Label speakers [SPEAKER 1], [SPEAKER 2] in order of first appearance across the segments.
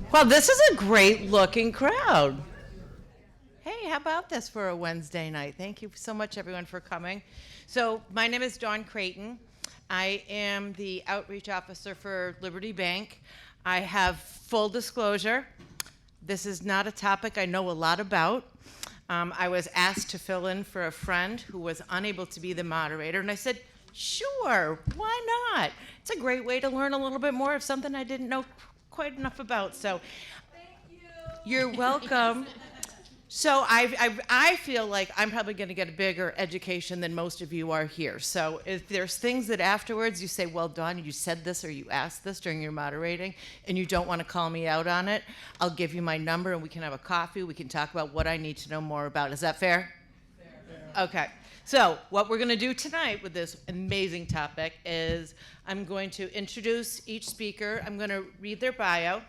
[SPEAKER 1] Well, this is a great looking crowd. Hey, how about this for a Wednesday night? Thank you so much, everyone, for coming. So, my name is Dawn Creighton. I am the outreach officer for Liberty Bank. I have full disclosure. This is not a topic I know a lot about. I was asked to fill in for a friend who was unable to be the moderator, and I said, sure, why not? It's a great way to learn a little bit more of something I didn't know quite enough about. So,
[SPEAKER 2] thank you.
[SPEAKER 1] You're welcome. So I feel like I'm probably going to get a bigger education than most of you are here. So if there's things that afterwards you say, well, Dawn, you said this or you asked this during your moderating, and you don't want to call me out on it, I'll give you my number and we can have a coffee. We can talk about what I need to know more about. Is that fair? Fair. Okay. So what we're going to do tonight with this amazing topic is I'm going to introduce each speaker. I'm going to read their bio.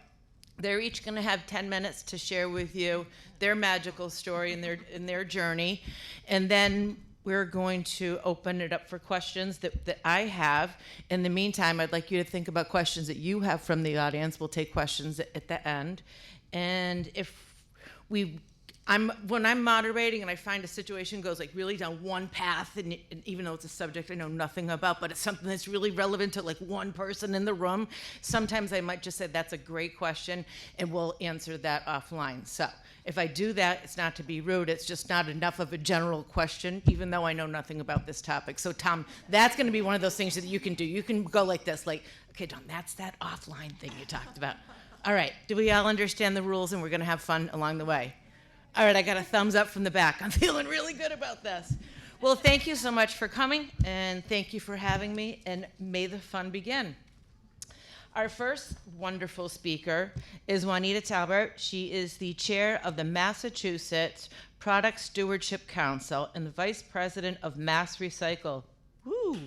[SPEAKER 1] They're each going to have 10 minutes to share with you their magical story and their journey. And then we're going to open it up for questions that I have. In the meantime, I'd like you to think about questions that you have from the audience. We'll take questions at the end. And when I'm moderating and I find a situation goes like really down one path, and even though it's a subject I know nothing about, but it's something that's really relevant to like one person in the room, sometimes I might just say, that's a great question, and we'll answer that offline. So if I do that, it's not to be rude, it's just not enough of a general question, even though I know nothing about this topic. So Tom, that's gonna be one of those things that you can do. You can go like this, like, okay, Tom, that's that offline thing you talked about. All right, do we all understand the rules, and we're gonna have fun along the way? All right, I got a thumbs up from the back. I'm feeling really good about this. Well, thank you so much for coming, and thank you for having me, and may the fun begin. Our first wonderful speaker is Juanita Talbert. She is the chair of the Massachusetts Product Stewardship Council and the vice president of Mass Recycle. Woo!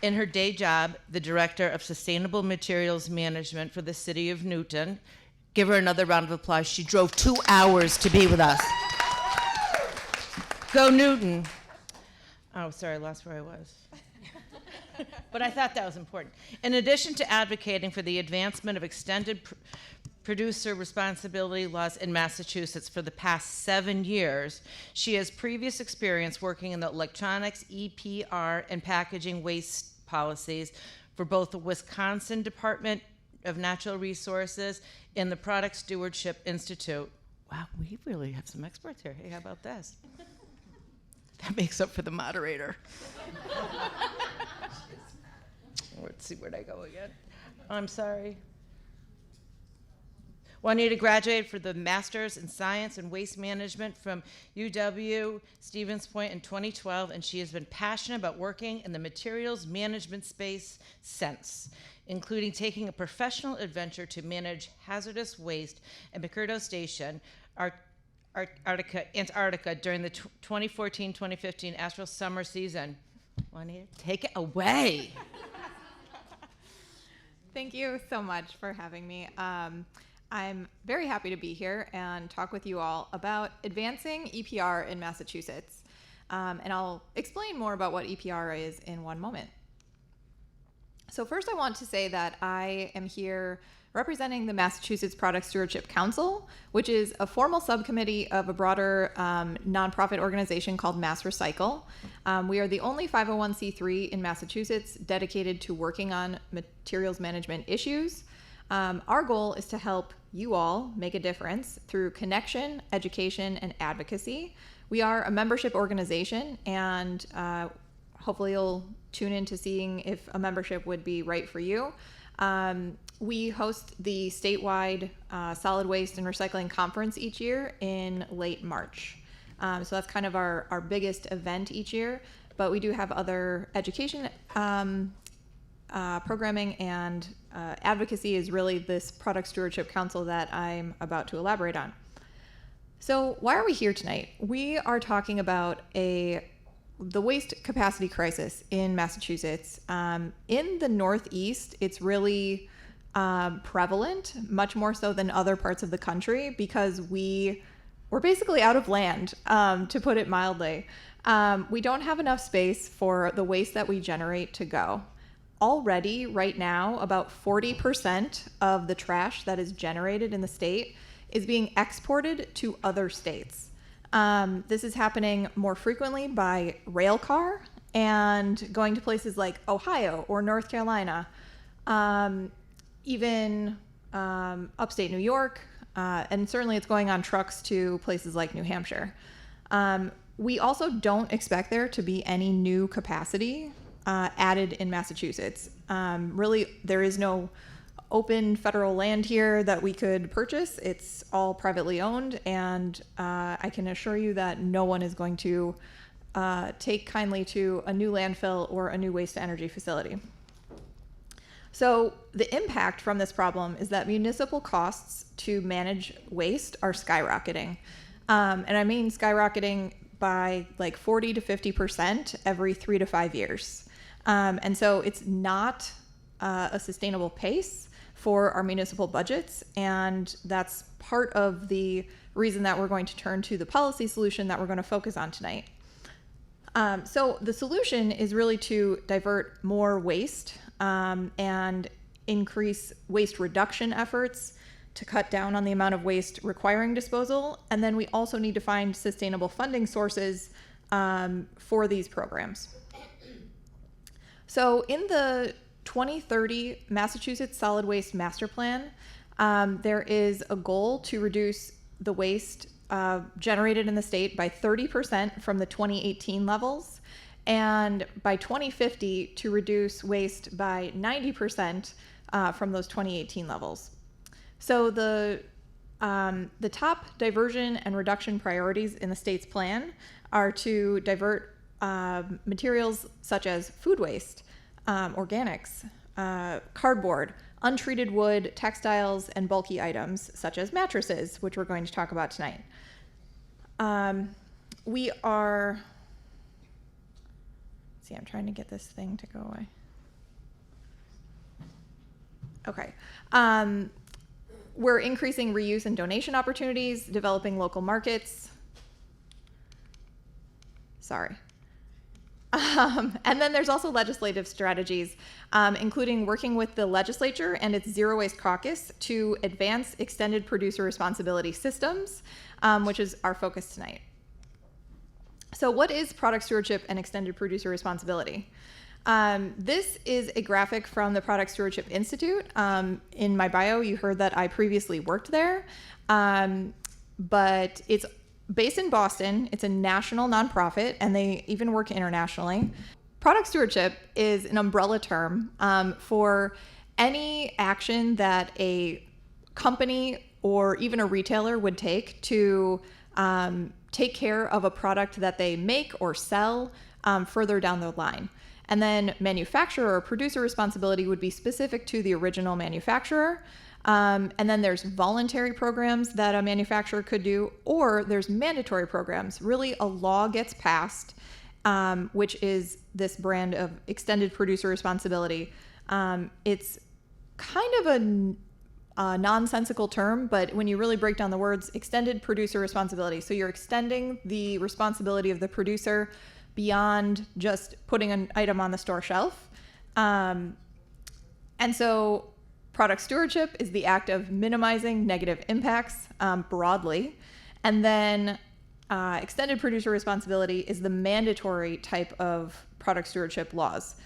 [SPEAKER 1] In her day job, the director of Sustainable Materials Management for the city of Newton. Give her another round of applause. She drove 2 hours to be with us. Go Newton. Oh, sorry, I lost where I was. But I thought that was important. In addition to advocating for the advancement of extended producer responsibility laws in Massachusetts for the past 7 years, she has previous experience working in the electronics, EPR, and packaging waste policies for both the Wisconsin Department of Natural Resources and the Product Stewardship Institute. Wow, we really have some experts here. Hey, how about this? That makes up for the moderator. Let's see, where'd I go again? I'm sorry. Juanita graduated for the Master's in Science and Waste Management from UW Stevens Point in 2012, and she has been passionate about working in the materials management space since, including taking a professional adventure to manage hazardous waste at McCurdo Station, Antarctica during the 2014-2015 Astral summer season. Juanita, take it away.
[SPEAKER 2] Thank you so much for having me. I'm very happy to be here and talk with you all about advancing EPR in Massachusetts. And I'll explain more about what EPR is in one moment. So first I want to say that I am here representing the Massachusetts Product Stewardship Council, which is a formal subcommittee of a broader nonprofit organization called Mass Recycle. We are the only 501c3 in Massachusetts dedicated to working on materials management issues. Our goal is to help you all make a difference through connection, education, and advocacy. We are a membership organization, and hopefully you'll tune in to seeing if a membership would be right for you. We host the statewide solid waste and recycling conference each year in late March. So that's kind of our biggest event each year, but we do have other education programming, and advocacy is really this Product Stewardship Council that I'm about to elaborate on. So why are we here tonight? We are talking about the waste capacity crisis in Massachusetts. In the Northeast, it's really prevalent, much more so than other parts of the country, because we're basically out of land, to put it mildly. We don't have enough space for the waste that we generate to go. Already, right now, about 40% of the trash that is generated in the state is being exported to other states. This is happening more frequently by rail car and going to places like Ohio or North Carolina, even upstate New York, and certainly it's going on trucks to places like New Hampshire. We also don't expect there to be any new capacity added in Massachusetts. Really, there is no open federal land here that we could purchase. It's all privately owned, and I can assure you that no one is going to take kindly to a new landfill or a new waste-to-energy facility. So the impact from this problem is that municipal costs to manage waste are skyrocketing. And I mean skyrocketing by like 40 to 50% every 3 to 5 years. And so it's not a sustainable pace for our municipal budgets. And that's part of the reason that we're going to turn to the policy solution that we're going to focus on tonight. So the solution is really to divert more waste and increase waste reduction efforts to cut down on the amount of waste requiring disposal. And then we also need to find sustainable funding sources for these programs. So in the 2030 Massachusetts Solid Waste Master Plan, there is a goal to reduce the waste generated in the state by 30% from the 2018 levels, and by 2050 to reduce waste by 90% from those 2018 levels. So the top diversion and reduction priorities in the state's plan are to divert materials such as food waste, organics, cardboard, untreated wood, textiles, and bulky items such as mattresses, which we're going to talk about tonight. I'm trying to get this thing to go away. Okay. We're increasing reuse and donation opportunities, developing local markets. Sorry. And then there's also legislative strategies, including working with the legislature and its Zero Waste Caucus to advance extended producer responsibility systems, which is our focus tonight. So what is product stewardship and extended producer responsibility? This is a graphic from the Product Stewardship Institute. In my bio, you heard that I previously worked there, but it's based in Boston. It's a national nonprofit, and they even work internationally. Product stewardship is an umbrella term for any action that a company or even a retailer would take to take care of a product that they make or sell further down the line. And then manufacturer or producer responsibility would be specific to the original manufacturer. And then there's voluntary programs that a manufacturer could do, or there's mandatory programs. Really, a law gets passed, which is this brand of extended producer responsibility. It's kind of a nonsensical term, but when you really break down the words, extended producer responsibility. So you're extending the responsibility of the producer beyond just putting an item on the store shelf. And so product stewardship is the act of minimizing negative impacts broadly. And then extended producer responsibility is the mandatory type of product stewardship laws.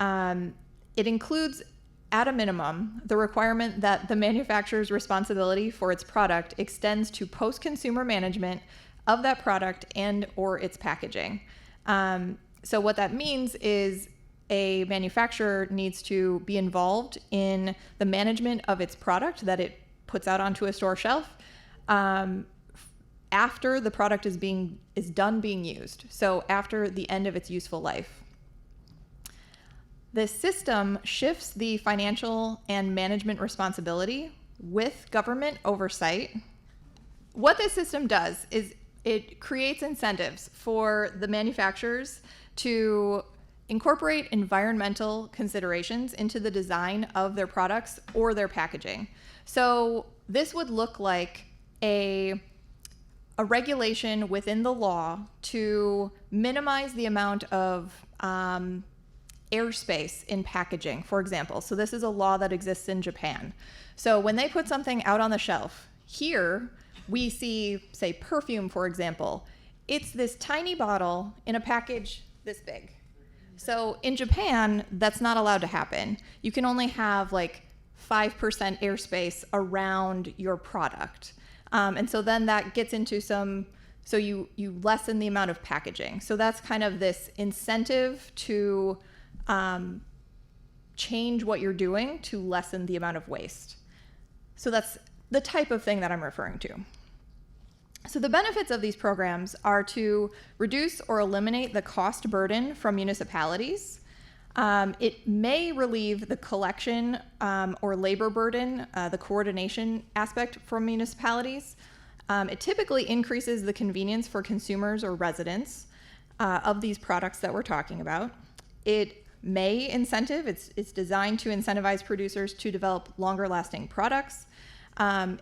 [SPEAKER 2] It includes, at a minimum, the requirement that the manufacturer's responsibility for its product extends to post-consumer management of that product and or its packaging. So what that means is a manufacturer needs to be involved in the management of its product that it puts out onto a store shelf after the product is done being used. So after the end of its useful life. This system shifts the financial and management responsibility with government oversight. What this system does is it creates incentives for the manufacturers to incorporate environmental considerations into the design of their products or their packaging. So this would look like a regulation within the law to minimize the amount of airspace in packaging, for example. So this is a law that exists in Japan. So when they put something out on the shelf, here we see, say, perfume, for example. It's this tiny bottle in a package this big. So in Japan, that's not allowed to happen. You can only have like 5% airspace around your product. And so then that gets into so you lessen the amount of packaging. So that's kind of this incentive to change what you're doing to lessen the amount of waste. So that's the type of thing that I'm referring to. So the benefits of these programs are to reduce or eliminate the cost burden from municipalities. It may relieve the collection or labor burden, the coordination aspect from municipalities. It typically increases the convenience for consumers or residents of these products that we're talking about. It may it's designed to incentivize producers to develop longer lasting products, and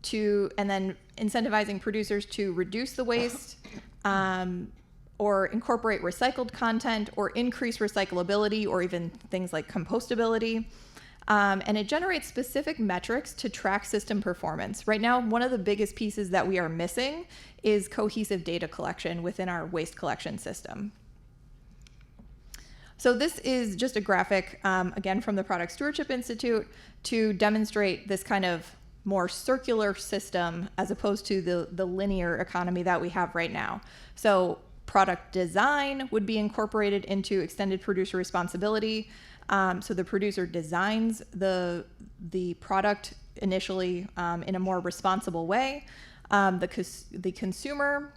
[SPEAKER 2] then incentivizing producers to reduce the waste, or incorporate recycled content, or increase recyclability, or even things like compostability. And it generates specific metrics to track system performance. Right now, one of the biggest pieces that we are missing is cohesive data collection within our waste collection system. So this is just a graphic, again, from the Product Stewardship Institute to demonstrate this kind of more circular system as opposed to the linear economy that we have right now. So product design would be incorporated into extended producer responsibility. So the producer designs the product initially in a more responsible way. The consumer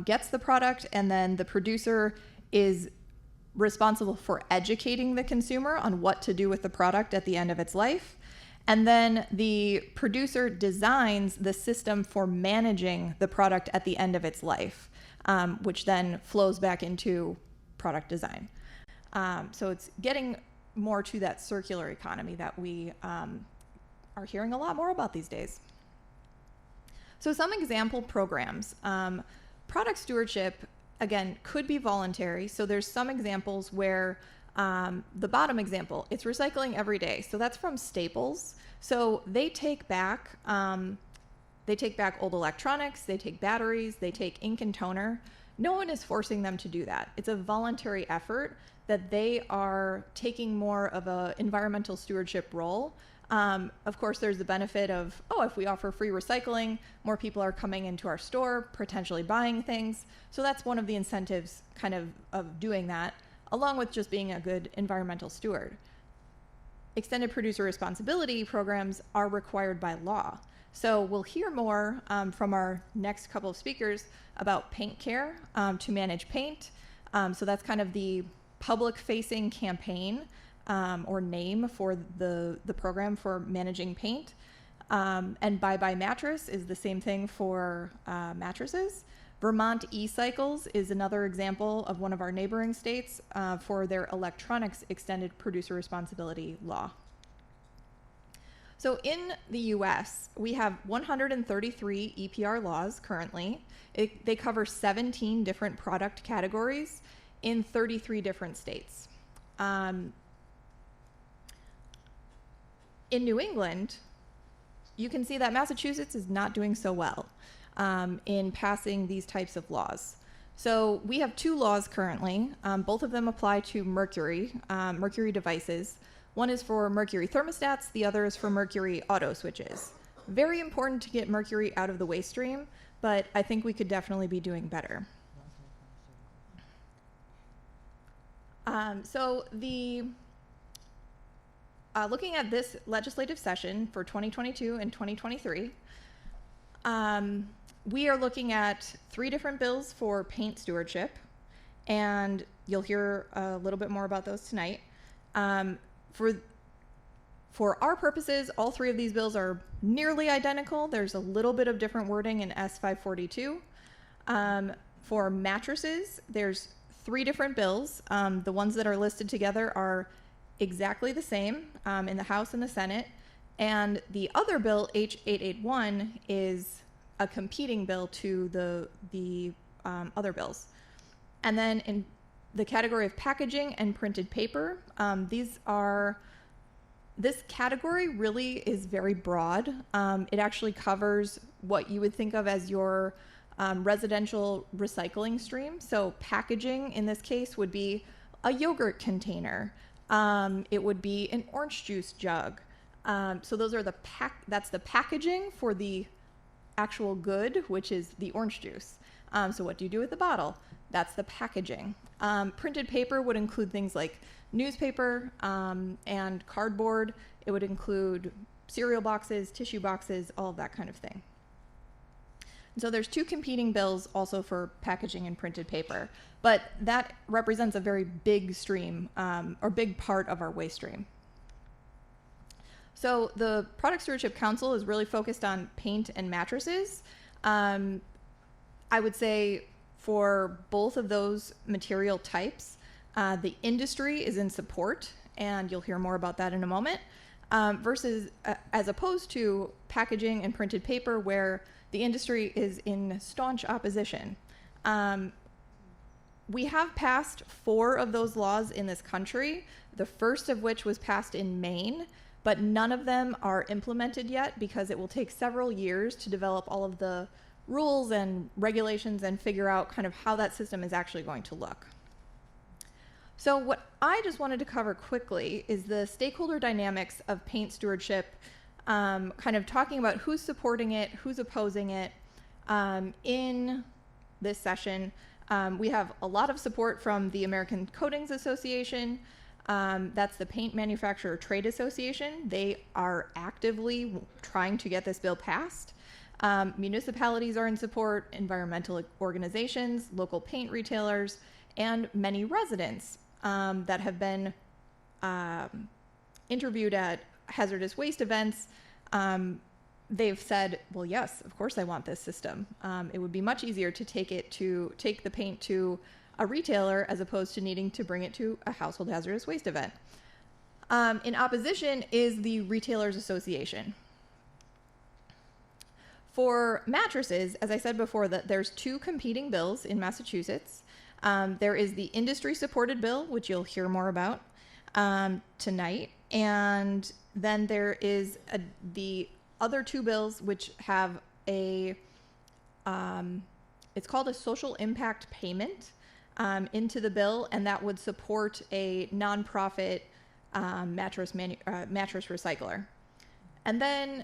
[SPEAKER 2] gets the product, and then the producer is responsible for educating the consumer on what to do with the product at the end of its life. And then the producer designs the system for managing the product at the end of its life, which then flows back into product design. So it's getting more to that circular economy that we are hearing a lot more about these days. So some example programs. Product stewardship, again, could be voluntary. So there's some examples where the bottom example, it's recycling every day. So that's from Staples. So they take back old electronics, they take batteries, they take ink and toner. No one is forcing them to do that. It's a voluntary effort that they are taking more of an environmental stewardship role. Of course, there's the benefit of, if we offer free recycling, more people are coming into our store, potentially buying things. So that's one of the incentives kind of doing that, along with just being a good environmental steward. Extended producer responsibility programs are required by law. So we'll hear more from our next couple of speakers about paint care to manage paint. So that's kind of the public-facing campaign or name for the program for managing paint. And Bye Mattress is the same thing for mattresses. Vermont e-cycles is another example of one of our neighboring states for their electronics extended producer responsibility law. So in the US, we have 133 EPR laws currently. They cover 17 different product categories in 33 different states. In New England, you can see that Massachusetts is not doing so well in passing these types of laws. So we have two laws currently. Both of them apply to mercury devices. One is for mercury thermostats, the other is for mercury auto switches. Very important to get mercury out of the waste stream, but I think we could definitely be doing better. Looking at this legislative session for 2022 and 2023, we are looking at 3 different bills for paint stewardship, and you'll hear a little bit more about those tonight. For our purposes, all 3 of these bills are nearly identical. There's a little bit of different wording in S542. For mattresses, there's 3 different bills. The ones that are listed together are exactly the same in the House and the Senate. And the other bill, H881, is a competing bill to the other bills. And then the category of packaging and printed paper. This category really is very broad. It actually covers what you would think of as your residential recycling stream. So packaging in this case would be a yogurt container. It would be an orange juice jug. So those are that's the packaging for the actual good, which is the orange juice. So what do you do with the bottle? That's the packaging. Printed paper would include things like newspaper and cardboard. It would include cereal boxes, tissue boxes, all of that kind of thing. So there's two competing bills also for packaging and printed paper, but that represents a very big stream or big part of our waste stream. So the Product Stewardship Council is really focused on paint and mattresses. I would say for both of those material types, the industry is in support, and you'll hear more about that in a moment, versus as opposed to packaging and printed paper where the industry is in staunch opposition. We have passed 4 of those laws in this country, the first of which was passed in Maine, but none of them are implemented yet because it will take several years to develop all of the rules and regulations and figure out kind of how that system is actually going to look. So what I just wanted to cover quickly is the stakeholder dynamics of paint stewardship, kind of talking about who's supporting it, who's opposing it. In this session, we have a lot of support from the American Coatings Association. That's the Paint Manufacturer Trade Association. They are actively trying to get this bill passed. Municipalities are in support, environmental organizations, local paint retailers, and many residents that have been interviewed at hazardous waste events. They've said, well, yes, of course I want this system. It would be much easier to take the paint to a retailer as opposed to needing to bring it to a household hazardous waste event. In opposition is the Retailers Association. For mattresses, as I said before, that there's 2 competing bills in Massachusetts. There is the industry-supported bill, which you'll hear more about tonight, and then there is the other 2 bills which have it's called a social impact payment into the bill, and that would support a nonprofit mattress recycler. And then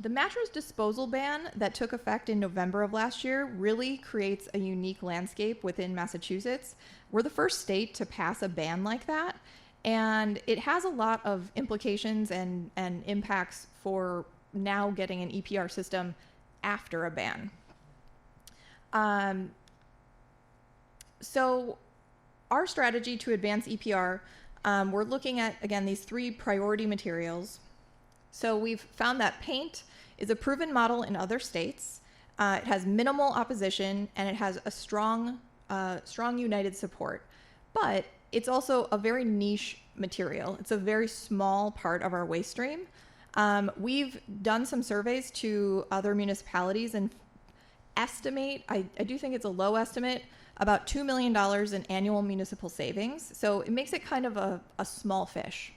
[SPEAKER 2] the mattress disposal ban that took effect in November of last year really creates a unique landscape within Massachusetts. We're the first state to pass a ban like that, and it has a lot of implications and impacts for now getting an EPR system after a ban. So our strategy to advance EPR, we're looking at, again, these 3 priority materials. So we've found that paint is a proven model in other states. It has minimal opposition, and it has a strong united support. But it's also a very niche material. It's a very small part of our waste stream. We've done some surveys to other municipalities and estimate, I do think it's a low estimate, about $2 million in annual municipal savings. So it makes it kind of a small fish.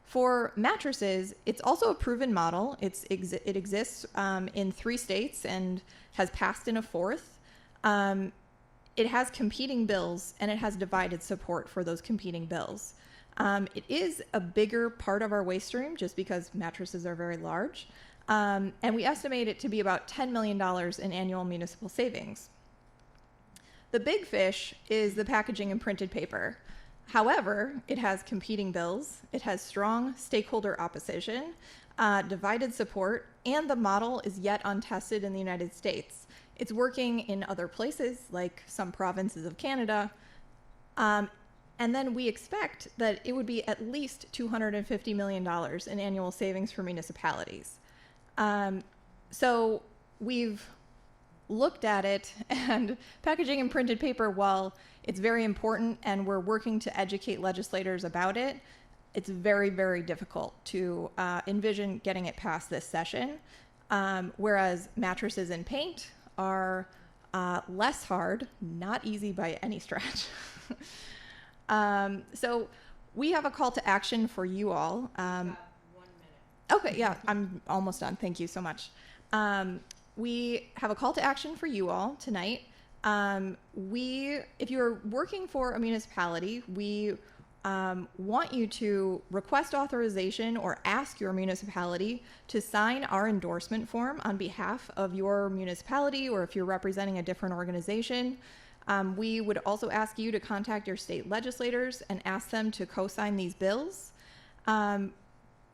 [SPEAKER 2] For mattresses, it's also a proven model. It exists in 3 states and has passed in a 4th. It has competing bills, and it has divided support for those competing bills. It is a bigger part of our waste stream just because mattresses are very large. And we estimate it to be about $10 million in annual municipal savings. The big fish is the packaging and printed paper. However, it has competing bills, it has strong stakeholder opposition, divided support, and the model is yet untested in the United States. It's working in other places, like some provinces of Canada, and then we expect that it would be at least $250 million in annual savings for municipalities. So we've looked at it, and packaging and printed paper, while it's very important and we're working to educate legislators about it, it's very, very difficult to envision getting it past this session. Whereas mattresses and paint are less hard, not easy by any stretch. So we have a call to action for you all.
[SPEAKER 1] 1 minute.
[SPEAKER 2] Okay, yeah, I'm almost done. Thank you so much. We have a call to action for you all tonight. If you're working for a municipality, we want you to request authorization or ask your municipality to sign our endorsement form on behalf of your municipality, or if you're representing a different organization. We would also ask you to contact your state legislators and ask them to co-sign these bills.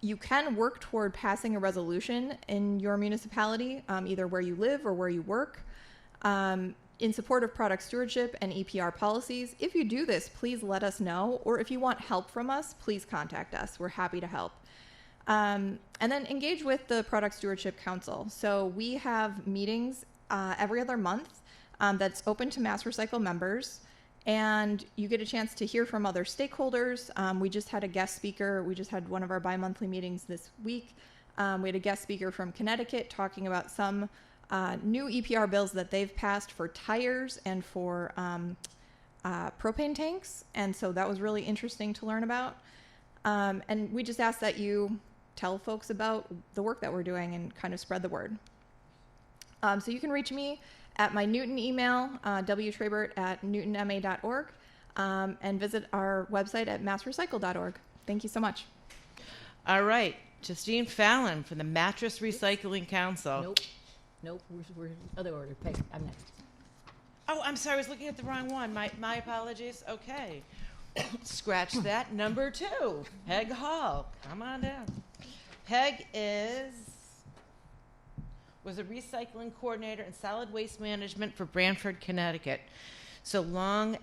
[SPEAKER 2] You can work toward passing a resolution in your municipality, either where you live or where you work, in support of product stewardship and EPR policies. If you do this, please let us know, or if you want help from us, please contact us. We're happy to help. And then engage with the Product Stewardship Council. So we have meetings every other month that's open to Mass Recycle members, and you get a chance to hear from other stakeholders. We just had a guest speaker. We just had one of our bi-monthly meetings this week. We had a guest speaker from Connecticut talking about some new EPR bills that they've passed for tires and for propane tanks. And so that was really interesting to learn about. And we just ask that you tell folks about the work that we're doing and kind of spread the word. So you can reach me at my Newton email, wtrabert@newtonma.org, and visit our website at massrecycle.org. Thank you so much.
[SPEAKER 1] All right, Justine Fallon from the Mattress Recycling Council.
[SPEAKER 3] Nope, we're other order. Peg, I'm next.
[SPEAKER 1] Oh, I'm sorry, I was looking at the wrong one. My apologies. Okay. Scratch that. Number 2, Peg Hall. Come on down. Peg was a recycling coordinator and solid waste management for Branford, Connecticut. So long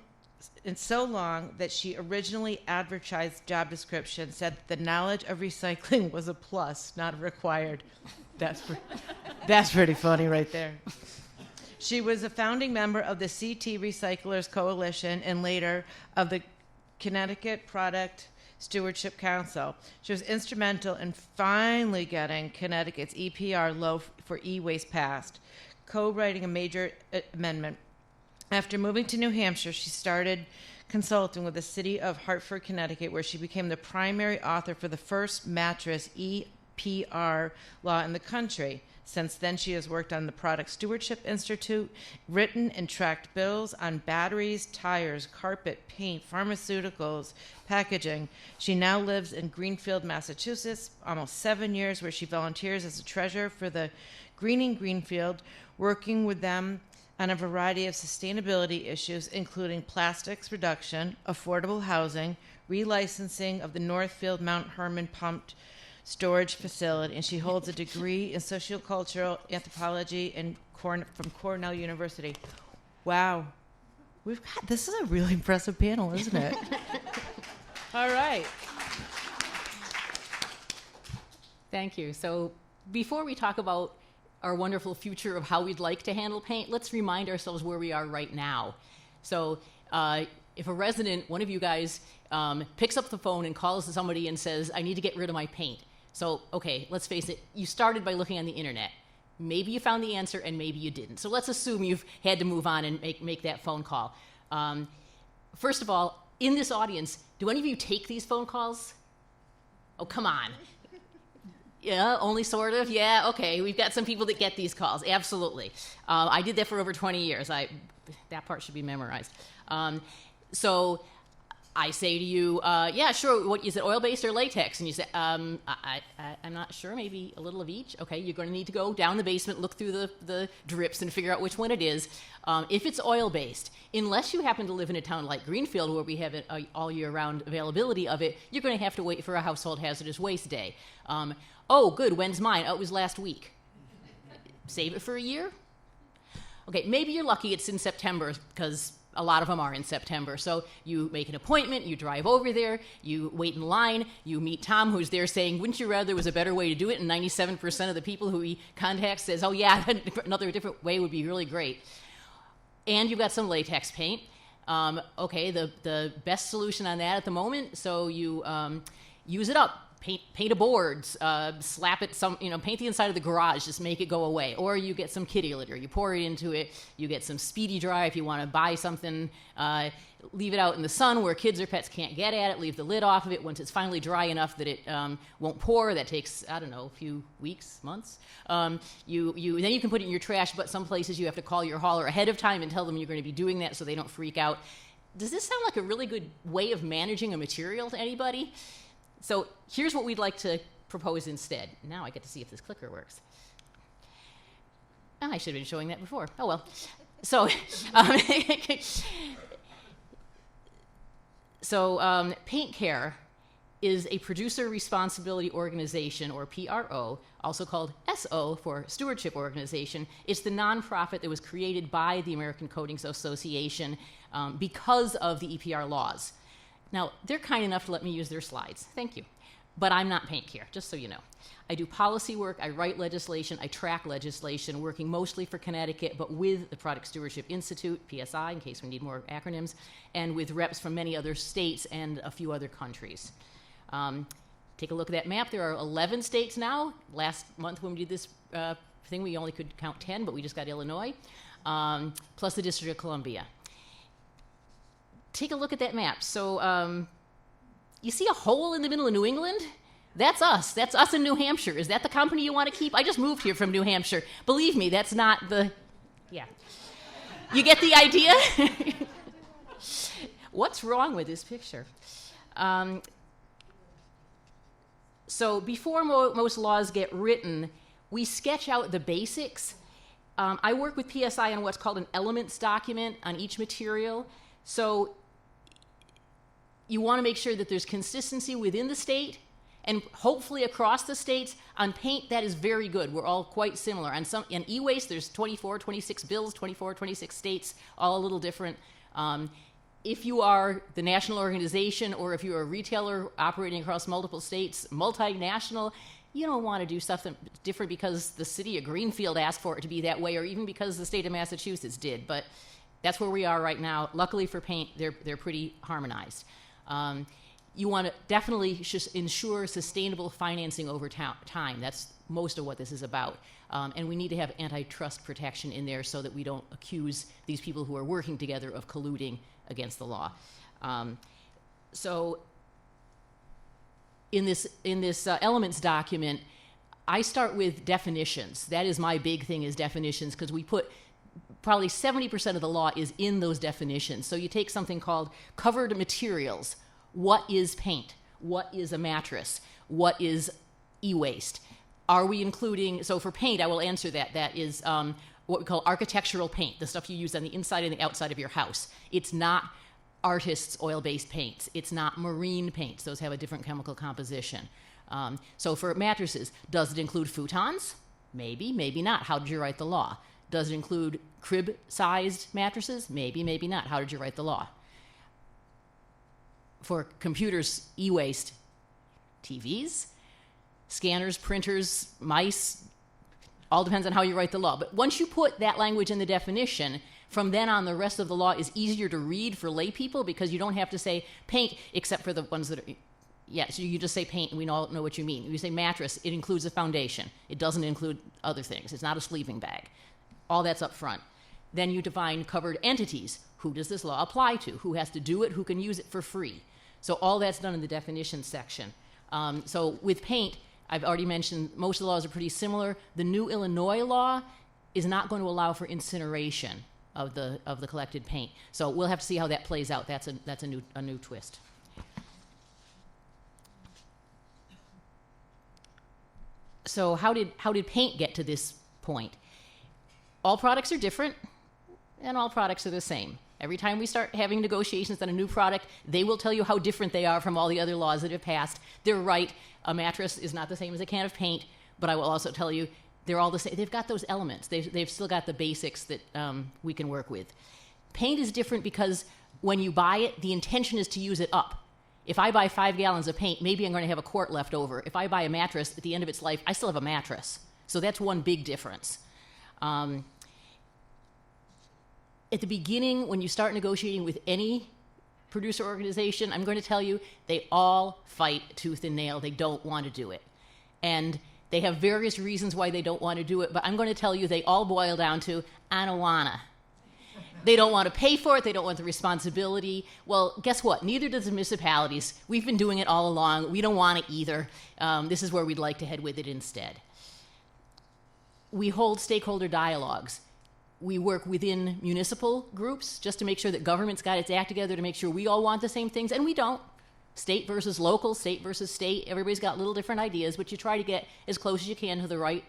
[SPEAKER 1] that she originally advertised job description said that the knowledge of recycling was a plus, not required. That's pretty funny right there. She was a founding member of the CT Recyclers Coalition and later of the Connecticut Product Stewardship Council. She was instrumental in finally getting Connecticut's EPR low for e-waste passed, co-writing a major amendment. After moving to New Hampshire, she started consulting with the city of Hartford, Connecticut, where she became the primary author for the first mattress EPR law in the country. Since then, she has worked on the Product Stewardship Institute, written and tracked bills on batteries, tires, carpet, paint, pharmaceuticals, packaging. She now lives in Greenfield, Massachusetts, almost 7 years, where she volunteers as a treasurer for the Greening Greenfield, working with them on a variety of sustainability issues, including plastics reduction, affordable housing, relicensing of the Northfield Mount Herman pumped storage facility, and she holds a degree in sociocultural anthropology from Cornell University. Wow. This is a really impressive panel, isn't it? All right.
[SPEAKER 3] Thank you. So before we talk about our wonderful future of how we'd like to handle paint, let's remind ourselves where we are right now. So if a resident, one of you guys, picks up the phone and calls somebody and says, I need to get rid of my paint. So, okay, let's face it, you started by looking on the internet. Maybe you found the answer and maybe you didn't. So let's assume you've had to move on and make that phone call. First of all, in this audience, do any of you take these phone calls? Oh, come on. Yeah, only sort of? Yeah, okay. We've got some people that get these calls. Absolutely. I did that for over 20 years. That part should be memorized. So I say to you, yeah, sure, what is it, oil-based or latex? And you say, I'm not sure, maybe a little of each. Okay, you're going to need to go down the basement, look through the drips, and figure out which one it is. If it's oil-based, unless you happen to live in a town like Greenfield where we have it all year-round availability of it, you're going to have to wait for a household hazardous waste day. Oh, good, when's mine? Oh, it was last week. Save it for a year? Okay, maybe you're lucky it's in September because a lot of them are in September. So you make an appointment, you drive over there, you wait in line, you meet Tom, who's there saying, wouldn't you rather there was a better way to do it? And 97% of the people who he contacts says, oh yeah, another different way would be really great. And you've got some latex paint. Okay, the best solution on that at the moment, so you use it up. paint a boards, slap it paint the inside of the garage, just make it go away. Or you get some kitty litter, you pour it into it, you get some speedy dry if you want to buy something, leave it out in the sun where kids or pets can't get at it, leave the lid off of it. Once it's finally dry enough that it won't pour, that takes, I don't know, a few weeks, months. Then you can put it in your trash, but some places you have to call your hauler ahead of time and tell them you're going to be doing that so they don't freak out. Does this sound like a really good way of managing a material to anybody? So here's what we'd like to propose instead. Now I get to see if this clicker works. I should have been showing that before. Oh well. So, Paint Care is a producer responsibility organization, or PRO, also called SO for Stewardship Organization. It's the nonprofit that was created by the American Coatings Association because of the EPR laws. Now, they're kind enough to let me use their slides. Thank you. But I'm not Paint Care, just so you know. I do policy work, I write legislation, I track legislation, working mostly for Connecticut, but with the Product Stewardship Institute, PSI, in case we need more acronyms, and with reps from many other states and a few other countries. Take a look at that map. There are 11 states now. Last month when we did this thing, we only could count 10, but we just got Illinois, plus the District of Columbia. Take a look at that map. So you see a hole in the middle of New England? That's us. That's us in New Hampshire. Is that the company you want to keep? I just moved here from New Hampshire. Believe me, that's not the... Yeah. You get the idea? What's wrong with this picture? So before most laws get written, we sketch out the basics. I work with PSI on what's called an elements document on each material. So you want to make sure that there's consistency within the state and hopefully across the states. On paint, that is very good. We're all quite similar. On e-waste, there's 24, 26 bills, 24, 26 states, all a little different. If you are the national organization or if you're a retailer operating across multiple states, multinational, you don't want to do something different because the city of Greenfield asked for it to be that way or even because the state of Massachusetts did. But that's where we are right now. Luckily for paint, they're pretty harmonized. You want to definitely just ensure sustainable financing over time. That's most of what this is about. And we need to have antitrust protection in there so that we don't accuse these people who are working together of colluding against the law. So in this elements document, I start with definitions. That is my big thing, is definitions, because we put probably 70% of the law is in those definitions. So you take something called covered materials. What is paint? What is a mattress? What is e-waste? Are we including, so for paint, I will answer that. That is what we call architectural paint, the stuff you use on the inside and the outside of your house. It's not artists' oil-based paints. It's not marine paints. Those have a different chemical composition. So for mattresses, does it include futons? Maybe, maybe not. How did you write the law? Does it include crib-sized mattresses? Maybe, maybe not. How did you write the law? For computers, e-waste, TVs, scanners, printers, mice, all depends on how you write the law. But once you put that language in the definition, from then on, the rest of the law is easier to read for lay people because you don't have to say paint, except for the ones that are, yeah, so you just say paint and we all know what you mean. If you say mattress, it includes a foundation. It doesn't include other things. It's not a sleeping bag. All that's up front. Then you define covered entities. Who does this law apply to? Who has to do it? Who can use it for free? So all that's done in the definition section. So with paint, I've already mentioned most of the laws are pretty similar. The new Illinois law is not going to allow for incineration of the collected paint. So we'll have to see how that plays out. That's a new twist. So how did paint get to this point? All products are different, and all products are the same. Every time we start having negotiations on a new product, they will tell you how different they are from all the other laws that have passed. They're right. A mattress is not the same as a can of paint, but I will also tell you they're all the same. They've got those elements. They've still got the basics that we can work with. Paint is different because when you buy it, the intention is to use it up. If I buy 5 gallons of paint, maybe I'm going to have a quart left over. If I buy a mattress, at the end of its life, I still have a mattress. So that's one big difference. At the beginning, when you start negotiating with any producer organization, I'm going to tell you, they all fight tooth and nail. They don't want to do it. And they have various reasons why they don't want to do it, but I'm going to tell you they all boil down to, I don't wanna. They don't want to pay for it. They don't want the responsibility. Well, guess what? Neither does the municipalities. We've been doing it all along. We don't want it either. This is where we'd like to head with it instead. We hold stakeholder dialogues. We work within municipal groups just to make sure that government's got its act together to make sure we all want the same things, and we don't. State versus local, state versus state. Everybody's got little different ideas, but you try to get as close as you can to the right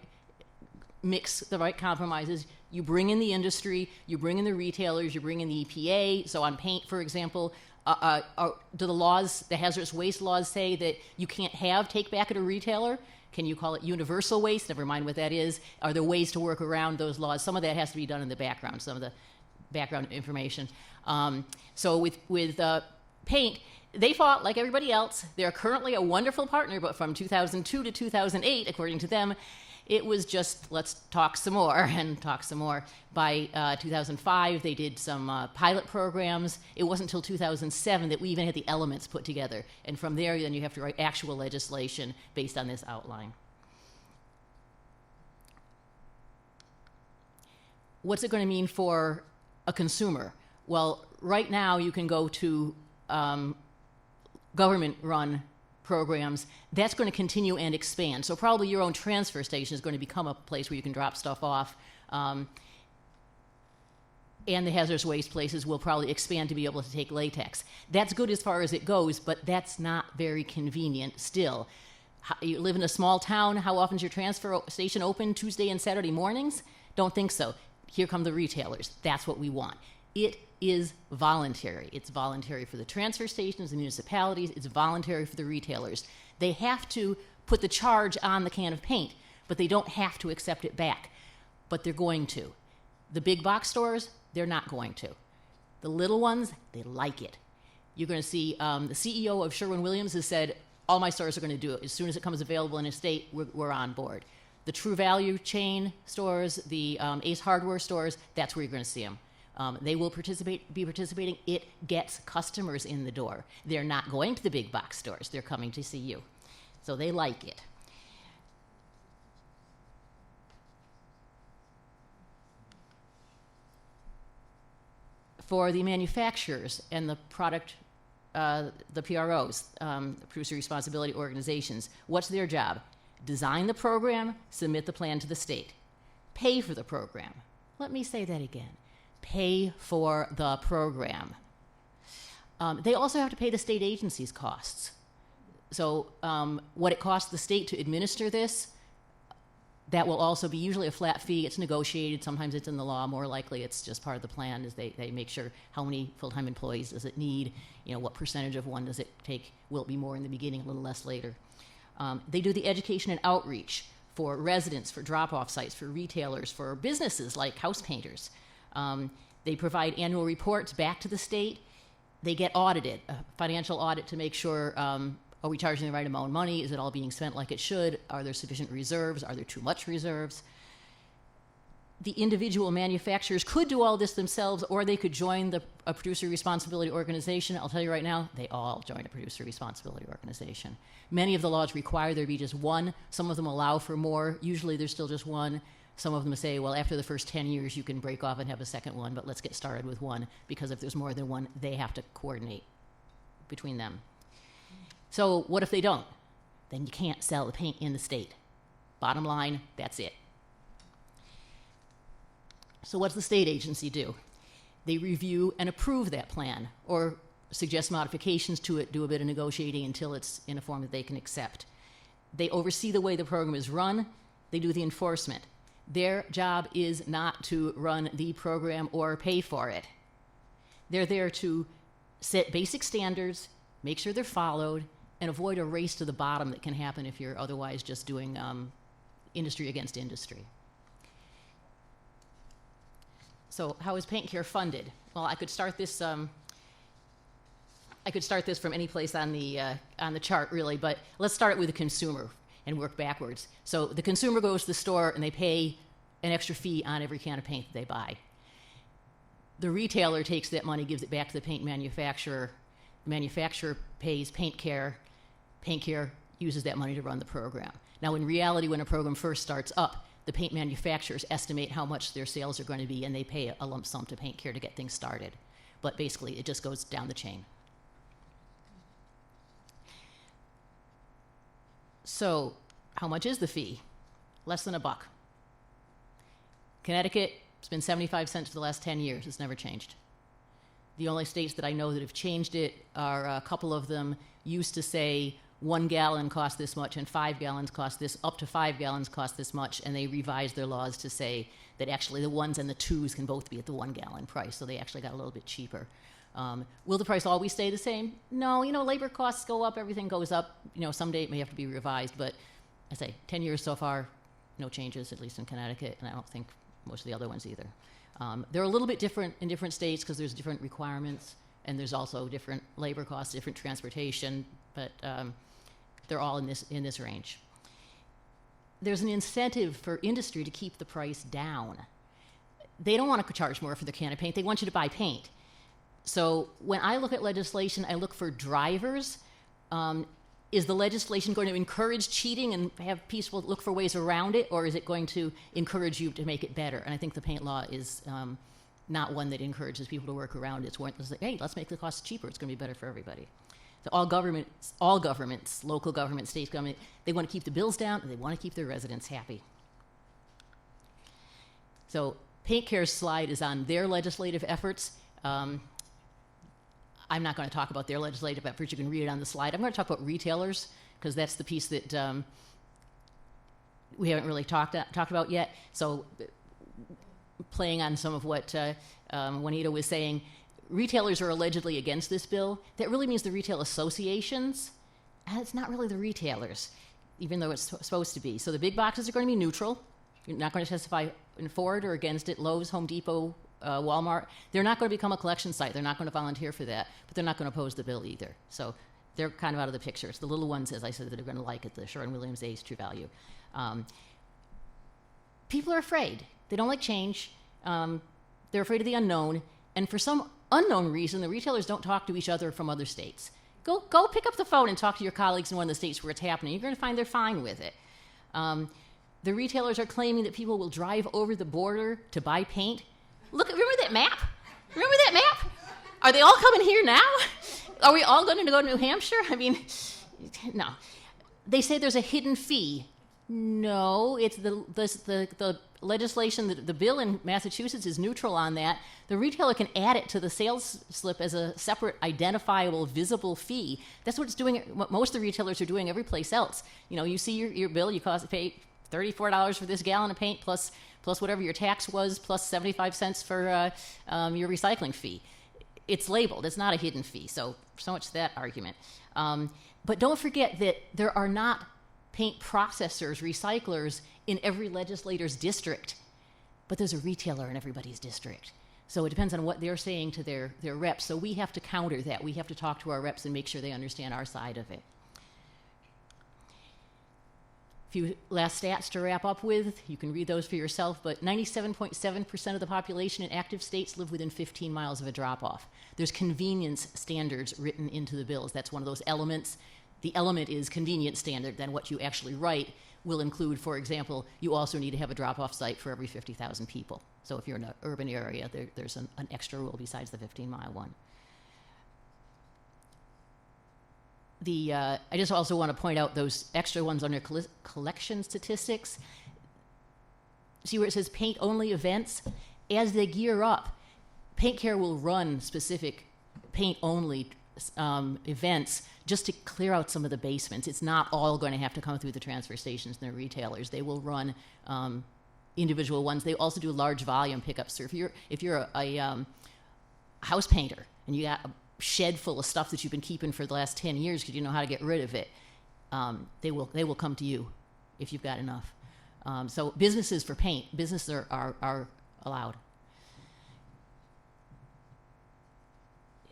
[SPEAKER 3] mix, the right compromises. You bring in the industry, you bring in the retailers, you bring in the EPA. So on paint, for example, do the laws, the hazardous waste laws say that you can't have take back at a retailer? Can you call it universal waste? Never mind what that is. Are there ways to work around those laws? Some of that has to be done in the background, some of the background information. So with paint, they fought like everybody else. They're currently a wonderful partner, but from 2002 to 2008, according to them, it was just, let's talk some more and talk some more. By 2005, they did some pilot programs. It wasn't until 2007 that we even had the elements put together. And from there, then you have to write actual legislation based on this outline. What's it going to mean for a consumer? Well, right now you can go to government-run programs. That's going to continue and expand. So probably your own transfer station is going to become a place where you can drop stuff off. And the hazardous waste places will probably expand to be able to take latex. That's good as far as it goes, but that's not very convenient still. You live in a small town. How often is your transfer station open? Tuesday and Saturday mornings? Don't think so. Here come the retailers. That's what we want. It is voluntary. It's voluntary for the transfer stations, the municipalities. It's voluntary for the retailers. They have to put the charge on the can of paint, but they don't have to accept it back. But they're going to. The big box stores, they're not going to. The little ones, they like it. You're going to see the CEO of Sherwin-Williams has said, all my stores are going to do it. As soon as it comes available in a state, we're on board. The True Value chain stores, the Ace Hardware stores, that's where you're going to see them. They will be participating. It gets customers in the door. They're not going to the big box stores. They're coming to see you. So they like it. For the manufacturers and the product, the PROs, producer responsibility organizations, what's their job? Design the program, submit the plan to the state. Pay for the program. Let me say that again. Pay for the program. They also have to pay the state agencies' costs. So what it costs the state to administer this, that will also be usually a flat fee. It's negotiated. Sometimes it's in the law. More likely it's just part of the plan is they make sure how many full-time employees does it need, what percentage of one does it take, will it be more in the beginning, a little less later. They do the education and outreach for residents, for drop-off sites, for retailers, for businesses like house painters. They provide annual reports back to the state. They get audited, a financial audit to make sure, are we charging the right amount of money? Is it all being spent like it should? Are there sufficient reserves? Are there too much reserves? The individual manufacturers could do all this themselves, or they could join a producer responsibility organization. I'll tell you right now, they all join a producer responsibility organization. Many of the laws require there be just one. Some of them allow for more. Usually there's still just one. Some of them say, well, after the first 10 years, you can break off and have a second one, but let's get started with one, because if there's more than one, they have to coordinate between them. So what if they don't? Then you can't sell the paint in the state. Bottom line, that's it. So what's the state agency do? They review and approve that plan, or suggest modifications to it, do a bit of negotiating until it's in a form that they can accept. They oversee the way the program is run. They do the enforcement. Their job is not to run the program or pay for it. They're there to set basic standards, make sure they're followed, and avoid a race to the bottom that can happen if you're otherwise just doing industry against industry. So how is Paint Care funded? Well, I could start this from any place on the chart, really, but let's start with the consumer and work backwards. So the consumer goes to the store and they pay an extra fee on every can of paint that they buy. The retailer takes that money, gives it back to the paint manufacturer. manufacturer pays paint care uses that money to run the program. Now, in reality, when a program first starts up, the paint manufacturers estimate how much their sales are going to be, and they pay a lump sum to paint care to get things started. But basically, it just goes down the chain. So, how much is the fee? Less than $1. Connecticut, it's been 75 cents for the last 10 years. It's never changed. The only states that I know that have changed it are a couple of them used to say 1 gallon cost this much and 5 gallons cost this, up to 5 gallons cost this much, and they revised their laws to say that actually the 1s and the 2s can both be at the 1 gallon price, so they actually got a little bit cheaper. Will the price always stay the same? No, labor costs go up, everything goes up. Someday it may have to be revised, but I say 10 years so far, no changes, at least in Connecticut, and I don't think most of the other ones either. They're a little bit different in different states because there's different requirements, and there's also different labor costs, different transportation, but they're all in this range. There's an incentive for industry to keep the price down. They don't want to charge more for their can of paint. They want you to buy paint. So when I look at legislation, I look for drivers. Is the legislation going to encourage cheating and have people look for ways around it, or is it going to encourage you to make it better? And I think the paint law is not one that encourages people to work around it. It's one that's like, hey, let's make the cost cheaper. It's going to be better for everybody. So all governments, local government, state government, they want to keep the bills down and they want to keep their residents happy. So Paint Care's slide is on their legislative efforts. I'm not going to talk about their legislative efforts. You can read it on the slide. I'm going to talk about retailers because that's the piece that we haven't really talked about yet. So playing on some of what Juanita was saying, retailers are allegedly against this bill. That really means the retail associations, and it's not really the retailers, even though it's supposed to be. So the big boxes are going to be neutral. You're not going to testify for it or against it. Lowe's, Home Depot, Walmart, they're not going to become a collection site. They're not going to volunteer for that, but they're not going to oppose the bill either. So they're kind of out of the picture. It's the little ones, as I said, that are going to like it, the Sherwin-Williams, Ace, True Value. People are afraid. They don't like change. They're afraid of the unknown. And for some unknown reason, the retailers don't talk to each other from other states. Go pick up the phone and talk to your colleagues in one of the states where it's happening. You're going to find they're fine with it. The retailers are claiming that people will drive over the border to buy paint. Remember that map? Remember that map? Are they all coming here now? Are we all going to go to New Hampshire? I mean, no. They say there's a hidden fee. No, it's the legislation, the bill in Massachusetts is neutral on that. The retailer can add it to the sales slip as a separate, identifiable, visible fee. That's what it's doing. What most of the retailers are doing every place else. You see your bill, you pay $34 for this gallon of paint plus whatever your tax was, plus 75 cents for your recycling fee. It's labeled. It's not a hidden fee. So much that argument. But don't forget that there are not paint processors, recyclers in every legislator's district, but there's a retailer in everybody's district. So it depends on what they're saying to their reps. So we have to counter that. We have to talk to our reps and make sure they understand our side of it. A few last stats to wrap up with. You can read those for yourself, but 97.7% of the population in active states live within 15 miles of a drop-off. There's convenience standards written into the bills. That's one of those elements. The element is convenience standard. Then what you actually write will include, for example, you also need to have a drop-off site for every 50,000 people. So if you're in an urban area, there's an extra rule besides the 15-mile one. I just also want to point out those extra ones under collection statistics. See where it says paint-only events? As they gear up, Paint Care will run specific paint-only events just to clear out some of the basements. It's not all going to have to come through the transfer stations and the retailers. They will run individual ones. They also do large volume pickups. So if you're a house painter and you got a shed full of stuff that you've been keeping for the last 10 years because you know how to get rid of it, they will come to you if you've got enough. So businesses for paint, businesses are allowed.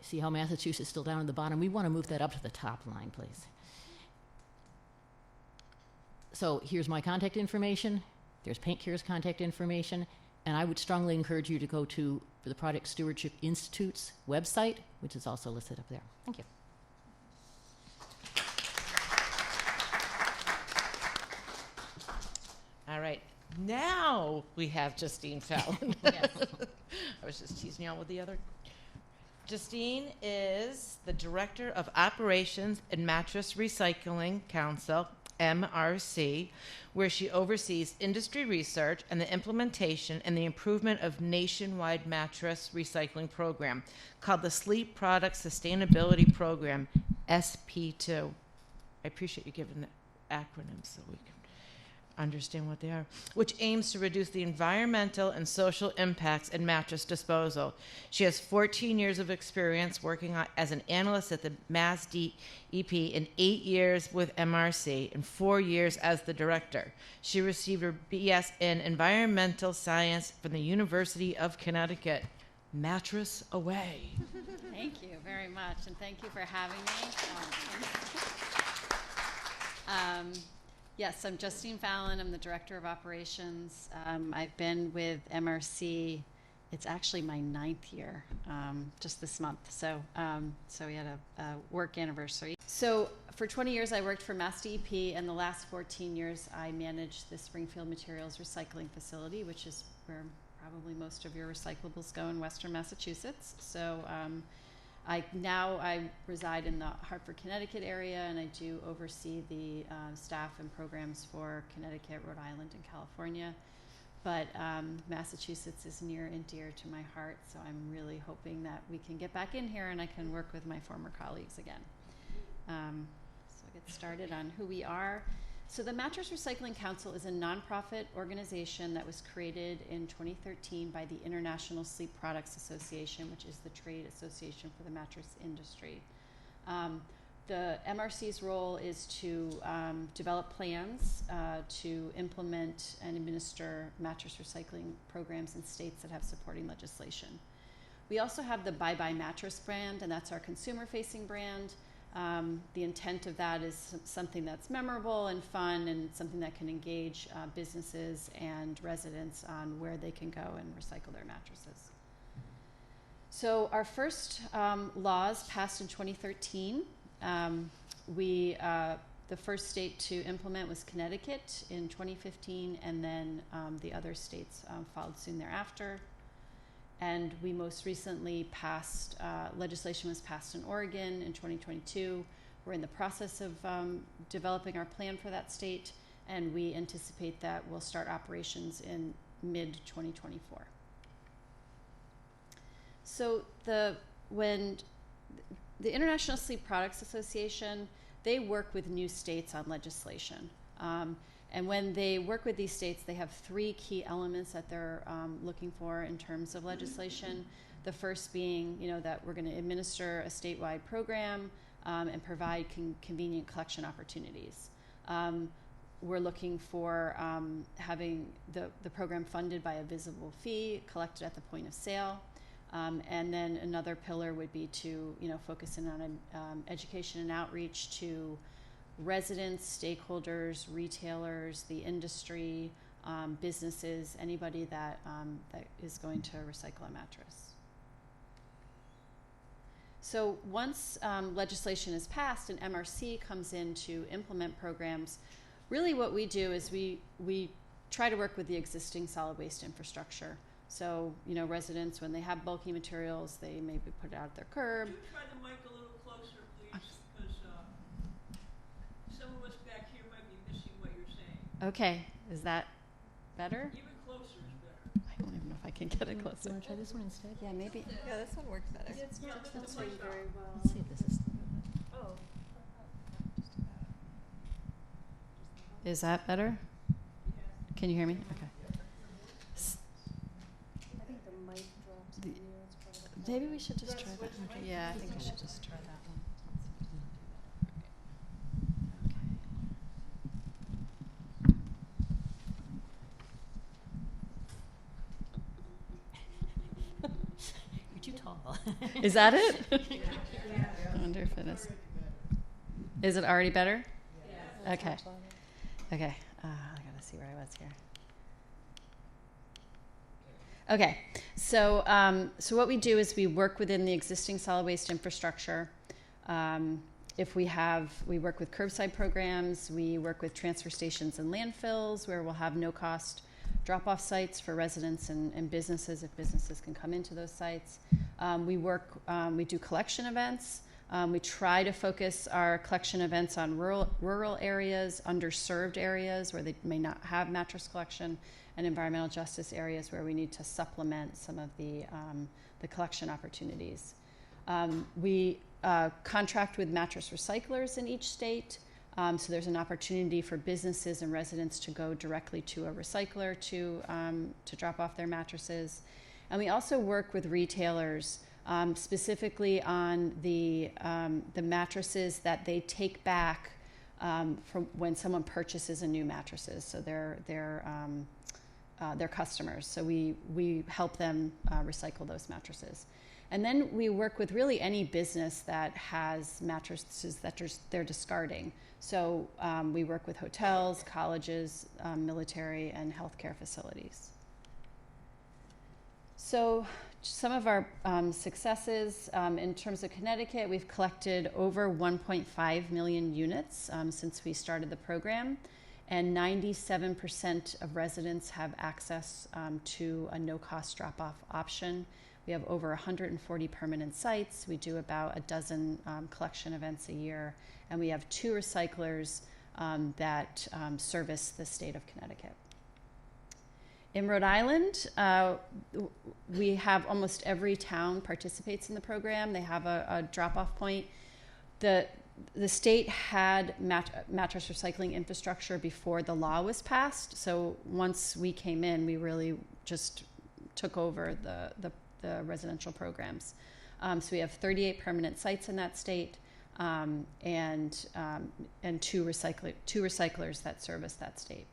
[SPEAKER 3] See how Massachusetts is still down at the bottom? We want to move that up to the top line, please. So here's my contact information. There's Paint Care's contact information. And I would strongly encourage you to go to the Product Stewardship Institute's website, which is also listed up there. Thank you.
[SPEAKER 1] All right. Now we have Justine Fallon.
[SPEAKER 3] Yes.
[SPEAKER 1] I was just teasing y'all with the other. Justine is the Director of Operations and Mattress Recycling Council, MRC, where she oversees industry research and the implementation and the improvement of nationwide mattress recycling program called the Sleep Product Sustainability Program, SP2. I appreciate you giving the acronyms so we can understand what they are, which aims to reduce the environmental and social impacts in mattress disposal. She has 14 years of experience working as an analyst at the Mass DEP and 8 years with MRC and 4 years as the director. She received her BS in environmental science from the University of Connecticut. Mattress away.
[SPEAKER 4] Thank you very much, and thank you for having me. Yes, I'm Justine Fallon. I'm the Director of Operations. I've been with MRC. It's actually my 9th year, just this month. So we had a work anniversary. So for 20 years, I worked for Mass DEP, and the last 14 years, I managed the Springfield Materials Recycling Facility, which is where probably most of your recyclables go in Western Massachusetts. So I reside in the Hartford, Connecticut area, and I do oversee the staff and programs for Connecticut, Rhode Island, and California. But Massachusetts is near and dear to my heart, so I'm really hoping that we can get back in here and I can work with my former colleagues again. So I'll get started on who we are. So the Mattress Recycling Council is a nonprofit organization that was created in 2013 by the International Sleep Products Association, which is the trade association for the mattress industry. The MRC's role is to develop plans to implement and administer mattress recycling programs in states that have supporting legislation. We also have the Bye Bye Mattress brand, and that's our consumer-facing brand. The intent of that is something that's memorable and fun and something that can engage businesses and residents on where they can go and recycle their mattresses. So our first laws passed in 2013. The first state to implement was Connecticut in 2015, and then the other states followed soon thereafter. And we most recently passed, legislation was passed in Oregon in 2022. We're in the process of developing our plan for that state, and we anticipate that we'll start operations in mid-2024. So when the International Sleep Products Association, they work with new states on legislation. And when they work with these states, they have 3 key elements that they're looking for in terms of legislation. The first being, that we're going to administer a statewide program and provide convenient collection opportunities. We're looking for having the program funded by a visible fee collected at the point of sale. And then another pillar would be to, focus in on education and outreach to residents, stakeholders, retailers, the industry, businesses, anybody that is going to recycle a mattress. So once legislation is passed and MRC comes in to implement programs, really what we do is we try to work with the existing solid waste infrastructure. So, residents, when they have bulky materials, they maybe put it out at their curb.
[SPEAKER 5] Could you try the mic a little closer, please? Because some of us back here might be missing what you're saying.
[SPEAKER 4] Okay, is that better?
[SPEAKER 5] Even closer is better.
[SPEAKER 4] I don't even know if I can get it
[SPEAKER 3] Do
[SPEAKER 4] closer.
[SPEAKER 3] you want to try this one instead?
[SPEAKER 4] Yeah, maybe.
[SPEAKER 2] Yeah, this one works better.
[SPEAKER 5] It's not
[SPEAKER 4] That's
[SPEAKER 5] very
[SPEAKER 4] well.
[SPEAKER 3] Let's see if this is.
[SPEAKER 5] Oh.
[SPEAKER 4] Is that better? Can you hear me? Okay.
[SPEAKER 6] I think the mic drops on you. It's part of the
[SPEAKER 4] Maybe we should just try that. Okay. Yeah, I think we should just try that one.
[SPEAKER 3] You're too tall.
[SPEAKER 4] Is that it? I wonder if it is. Is it already better? Yeah. Okay. Okay. I gotta see where I was here. Okay. So what we do is we work within the existing solid waste infrastructure. if we work with curbside programs, we work with transfer stations and landfills where we'll have no-cost drop-off sites for residents and businesses if businesses can come into those sites. We do collection events. We try to focus our collection events on rural areas, underserved areas where they may not have mattress collection, and environmental justice areas where we need to supplement some of the collection opportunities. We contract with mattress recyclers in each state, so there's an opportunity for businesses and residents to go directly to a recycler to drop off their mattresses. And we also work with retailers specifically on the mattresses that they take back from when someone purchases a new mattresses. So they're customers. So we help them recycle those mattresses. And then we work with really any business that has mattresses that they're discarding. So we work with hotels, colleges, military, and healthcare facilities. So some of our successes in terms of Connecticut, we've collected over 1.5 million units since we started the program, and 97% of residents have access to a no-cost drop-off option. We have over 140 permanent sites. We do about a dozen collection events a year, and we have 2 recyclers that service the state of Connecticut. In Rhode Island, we have almost every town participates in the program. They have a drop-off point. The state had mattress recycling infrastructure before the law was passed. So once we came in, we really just took over the residential programs. So we have 38 permanent sites in that state, and 2 recyclers that service that state.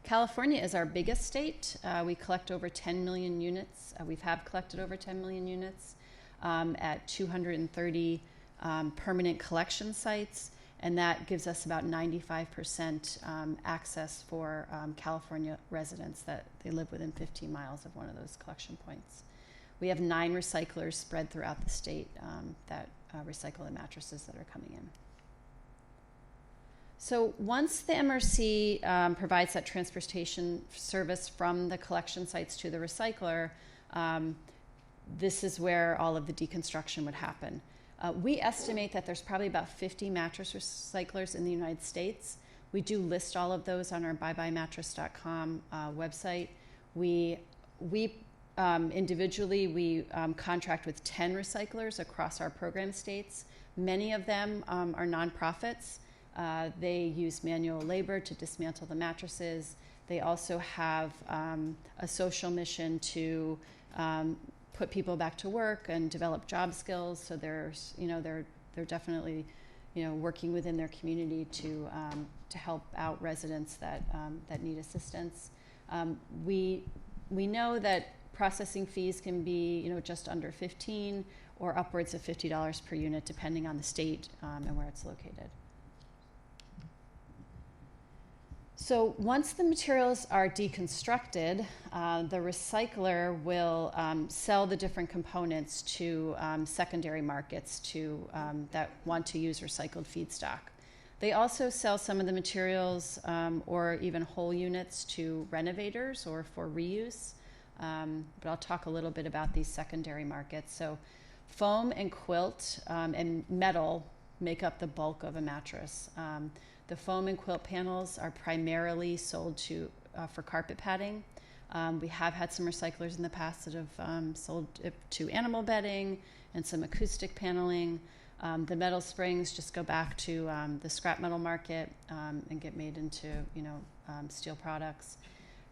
[SPEAKER 4] California is our biggest state. We collect over 10 million units. We have collected over 10 million units at 230 permanent collection sites, and that gives us about 95% access for California residents that they live within 15 miles of one of those collection points. We have 9 recyclers spread throughout the state that recycle the mattresses that are coming in. So once the MRC provides that transportation service from the collection sites to the recycler, this is where all of the deconstruction would happen. We estimate that there's probably about 50 mattress recyclers in the United States. We do list all of those on our buybuymattress.com website. We individually, we contract with 10 recyclers across our program states. Many of them are nonprofits. They use manual labor to dismantle the mattresses. They also have a social mission to put people back to work and develop job skills. So they're definitely, working within their community to help out residents that need assistance. We know that processing fees can be, just under $15 or upwards of $50 per unit, depending on the state and where it's located. So once the materials are deconstructed, the recycler will sell the different components to secondary markets that want to use recycled feedstock. They also sell some of the materials or even whole units to renovators or for reuse. But I'll talk a little bit about these secondary markets. So foam and quilt and metal make up the bulk of a mattress. The foam and quilt panels are primarily sold for carpet padding. We have had some recyclers in the past that have sold it to animal bedding and some acoustic paneling. The metal springs just go back to the scrap metal market and get made into steel products.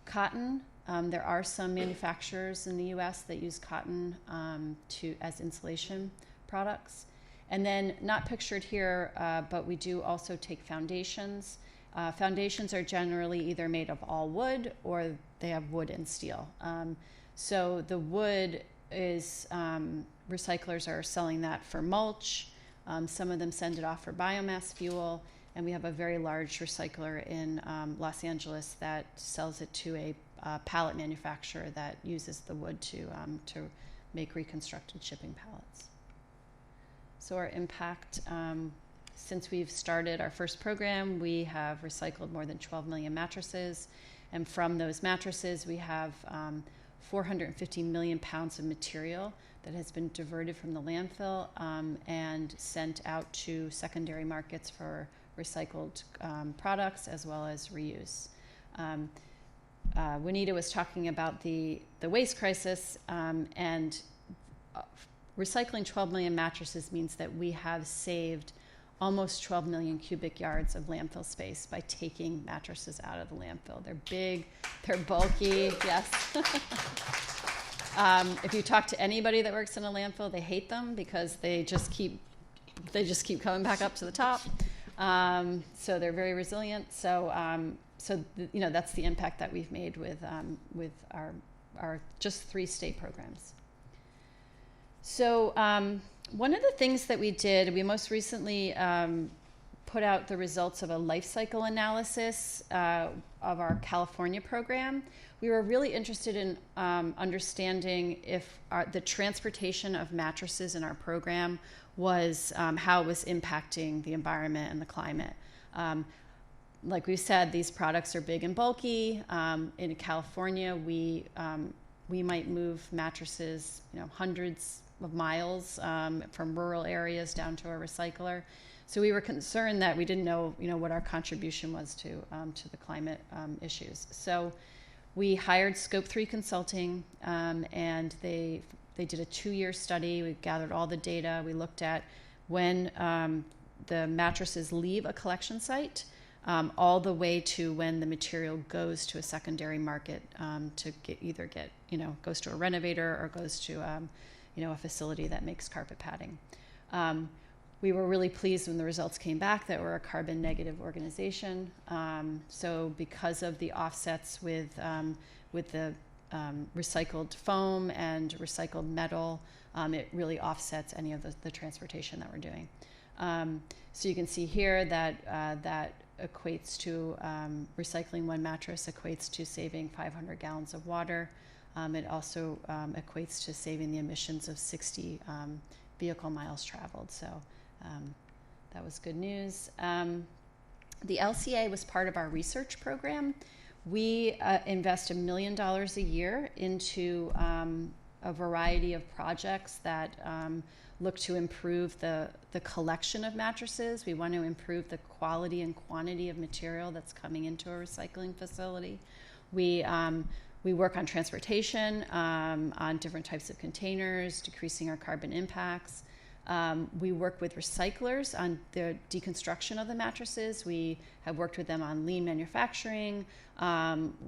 [SPEAKER 4] Cotton, there are some manufacturers in the U.S. that use cotton as insulation products. And then, not pictured here, but we do also take foundations. Foundations are generally either made of all wood or they have wood and steel. So the wood is, recyclers are selling that for mulch. Some of them send it off for biomass fuel. And we have a very large recycler in Los Angeles that sells it to a pallet manufacturer that uses the wood to make reconstructed shipping pallets. So our impact, since we've started our first program, we have recycled more than 12 million mattresses. And from those mattresses, we have 450 million pounds of material that has been diverted from the landfill and sent out to secondary markets for recycled products as well as reuse. Juanita was talking about the waste crisis, and recycling 12 million mattresses means that we have saved almost 12 million cubic yards of landfill space by taking mattresses out of the landfill. They're big, they're bulky, yes. If you talk to anybody that works in a landfill, they hate them because they just keep coming back up to the top. So they're very resilient. That's the impact that we've made with our just 3 state programs. So one of the things that we did, we most recently put out the results of a life cycle analysis of our California program. We were really interested in understanding if the transportation of mattresses in our program was how it was impacting the environment and the climate. Like we said, these products are big and bulky. In California, we might move mattresses, hundreds of miles from rural areas down to a recycler. So we were concerned that we didn't know, what our contribution was to the climate issues. So we hired Scope 3 Consulting, and they did a 2-year study. We gathered all the data. We looked at when the mattresses leave a collection site, all the way to when the material goes to a secondary market to goes to a renovator or goes to a facility that makes carpet padding. We were really pleased when the results came back that we're a carbon negative organization. So because of the offsets with the recycled foam and recycled metal, it really offsets any of the transportation that we're doing. So you can see here that equates to recycling 1 mattress equates to saving 500 gallons of water. It also equates to saving the emissions of 60 vehicle miles traveled. So that was good news. The LCA was part of our research program. We invest $1 million a year into a variety of projects that look to improve the collection of mattresses. We want to improve the quality and quantity of material that's coming into a recycling facility. We work on transportation, on different types of containers, decreasing our carbon impacts. We work with recyclers on the deconstruction of the mattresses. We have worked with them on lean manufacturing.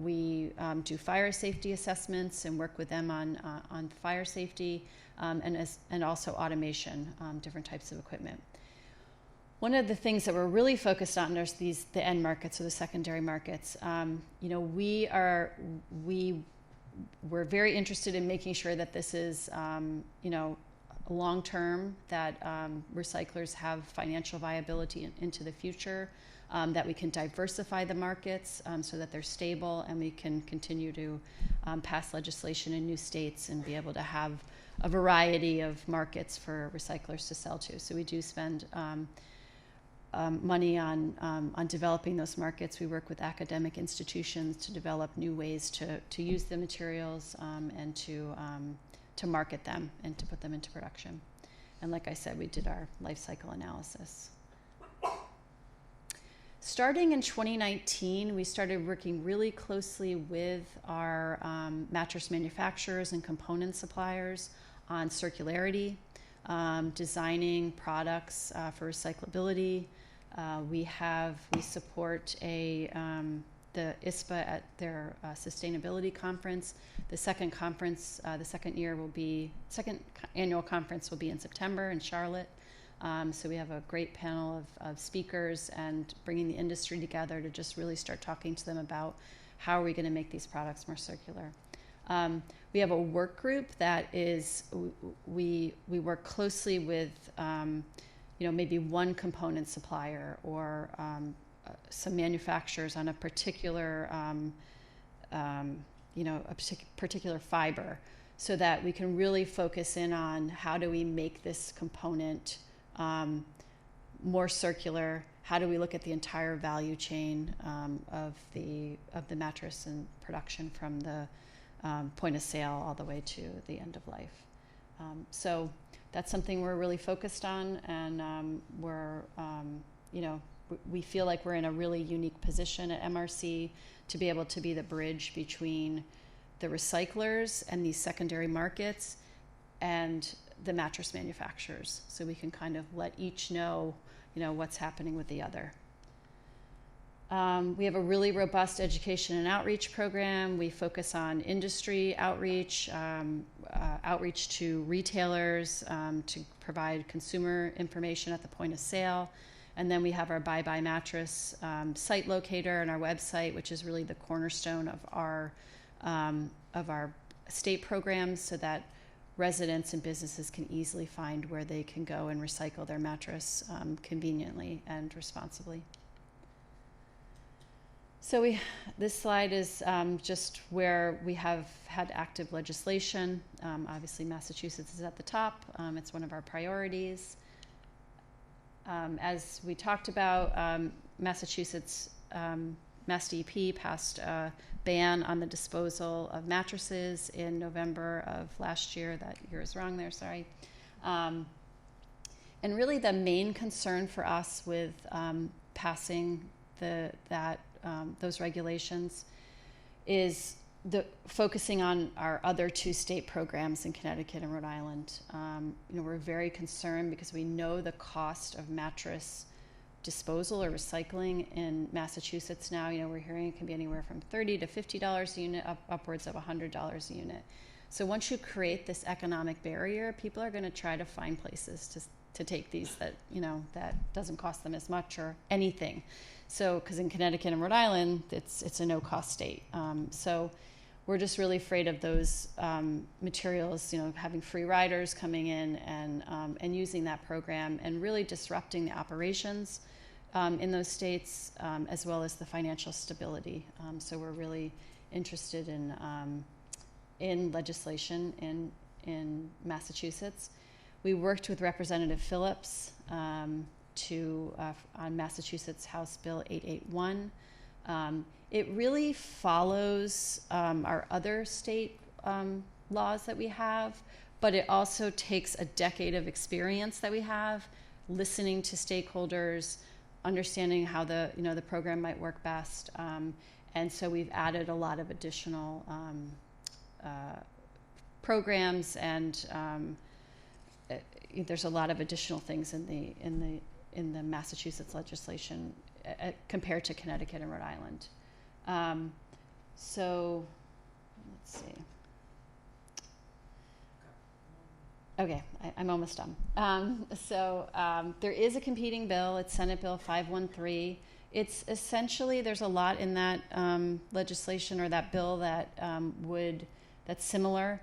[SPEAKER 4] We do fire safety assessments and work with them on fire safety and also automation, different types of equipment. One of the things that we're really focused on is the end markets or the secondary markets. We're very interested in making sure that this is long term, that recyclers have financial viability into the future, that we can diversify the markets so that they're stable, and we can continue to pass legislation in new states and be able to have a variety of markets for recyclers to sell to. So we do spend money on developing those markets. We work with academic institutions to develop new ways to use the materials and to market them and to put them into production. And like I said, we did our life cycle analysis. Starting in 2019, we started working really closely with our mattress manufacturers and component suppliers on circularity, designing products for recyclability. We support the ISPA at their sustainability conference. The second annual conference will be in September in Charlotte. So we have a great panel of speakers and bringing the industry together to just really start talking to them about how are we going to make these products more circular. We have a work group that we work closely with maybe one component supplier or some manufacturers on a particular particular fiber, so that we can really focus in on how do we make this component more circular. How do we look at the entire value chain of the mattress and production from the point of sale all the way to the end of life? So that's something we're really focused on, and we feel like we're in a really unique position at MRC to be able to be the bridge between the recyclers and these secondary markets and the mattress manufacturers, so we can kind of let each know what's happening with the other. We have a really robust education and outreach program. We focus on industry outreach, outreach to retailers, to provide consumer information at the point of sale. And then we have our Bye Bye Mattress site locator and our website, which is really the cornerstone of our state programs, so that residents and businesses can easily find where they can go and recycle their mattress conveniently and responsibly. So this slide is just where we have had active legislation. Obviously, Massachusetts is at the top. It's one of our priorities. As we talked about, Massachusetts Mass DEP passed a ban on the disposal of mattresses in November of last year. That year is wrong there, sorry. And really the main concern for us with passing those regulations is focusing on our other two state programs in Connecticut and Rhode Island. We're very concerned because we know the cost of mattress disposal or recycling in Massachusetts now. We're hearing it can be anywhere from $30 to $50 a unit, upwards of $100 a unit. So once you create this economic barrier, people are going to try to find places to take these that doesn't cost them as much or anything. So, because in Connecticut and Rhode Island, it's a no-cost state. So we're just really afraid of those materials, having free riders coming in and using that program and really disrupting the operations in those states, as well as the financial stability. So we're really interested in legislation in Massachusetts. We worked with Representative Phillips on Massachusetts House Bill 881. It really follows our other state laws that we have, but it also takes a decade of experience that we have, listening to stakeholders, understanding how the program might work best, and so we've added a lot of additional programs, and there's a lot of additional things in the Massachusetts legislation compared to Connecticut and Rhode Island. So let's see. Okay, I'm almost done. There is a competing bill. It's Senate Bill 513. It's essentially, there's a lot in that legislation or that bill that's similar.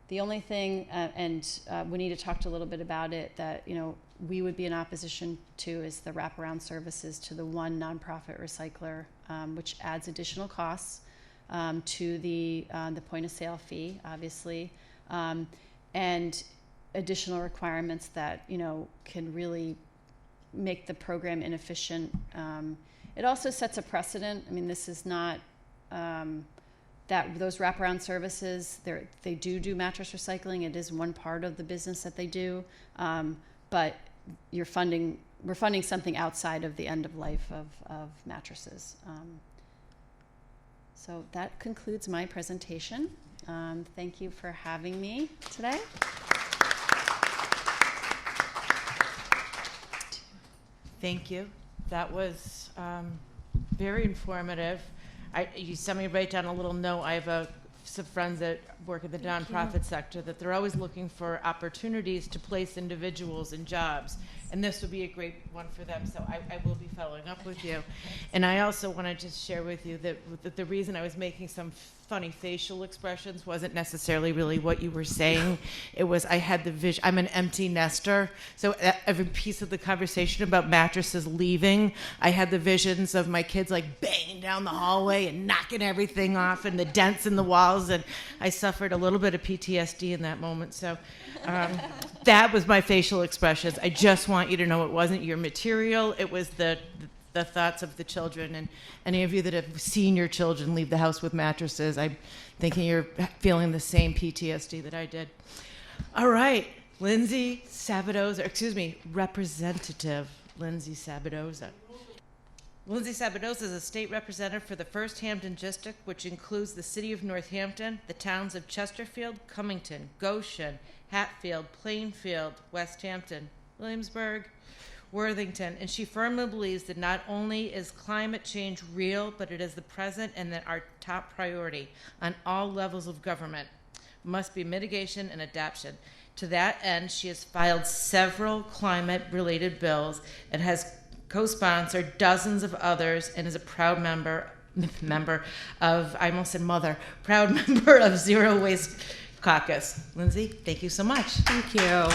[SPEAKER 4] The only thing, Juanita talked a little bit about it, that we would be in opposition to is the wraparound services to the one nonprofit recycler, which adds additional costs to the point of sale fee, obviously, and additional requirements that can really make the program inefficient. It also sets a precedent. I mean, this is not that those wraparound services. They do mattress recycling. It is one part of the business that they do, but we're funding something outside of the end of life of mattresses. So that concludes my presentation. Thank you for having me today.
[SPEAKER 1] Thank you. That was very informative. You sent me right down a little note. I have some friends that work in the nonprofit sector that they're always looking for opportunities to place individuals in jobs. And this would be a great one for them, so I will be following up with you. And I also want to just share with you that the reason I was making some funny facial expressions wasn't necessarily really what you were saying. It was I had the vision. I'm an empty nester, so every piece of the conversation about mattresses leaving, I had the visions of my kids like banging down the hallway and knocking everything off and the dents in the walls, and I suffered a little bit of PTSD in that moment. So that was my facial expressions. I just want you to know it wasn't your material. It was the thoughts of the children. And any of you that have seen your children leave the house with mattresses, I'm thinking you're feeling the same PTSD that I did. All right, Lindsay Sabadoza, Representative Lindsay Sabadoza. Lindsay Sabadoza is a state representative for the 1st Hampton District, which includes the city of Northampton, the towns of Chesterfield, Cummington, Goshen, Hatfield, Plainfield, West Hampton, Williamsburg, Worthington, and she firmly believes that not only is climate change real, but it is the present and that our top priority on all levels of government must be mitigation and adaptation. To that end, she has filed several climate-related bills and has co-sponsored dozens of others and is a proud member of, I almost said mother, proud member of Zero Waste Caucus. Lindsay, thank you so much.
[SPEAKER 7] Thank you.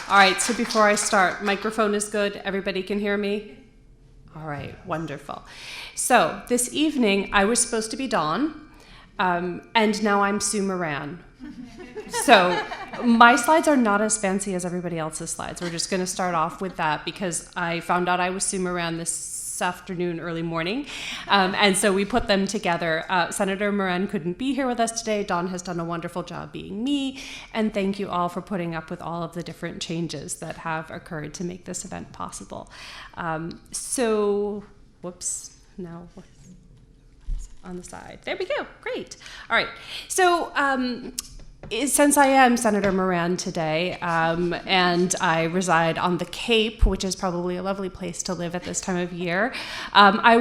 [SPEAKER 7] All right, so before I start, microphone is good. Everybody can hear me? All right, wonderful. So this evening, I was supposed to be Dawn, and now I'm Sue Moran. So my slides are not as fancy as everybody else's slides. We're just going to start off with that because I found out I was Sue Moran this afternoon, early morning, and so we put them together. Senator Moran couldn't be here with us today. Dawn has done a wonderful job being me, and thank you all for putting up with all of the different changes that have occurred to make this event possible. Whoops, now what's on the side? There we go, great. All right, so since I am Senator Moran today, and I reside on the Cape, which is probably a lovely place to live at this time of year, I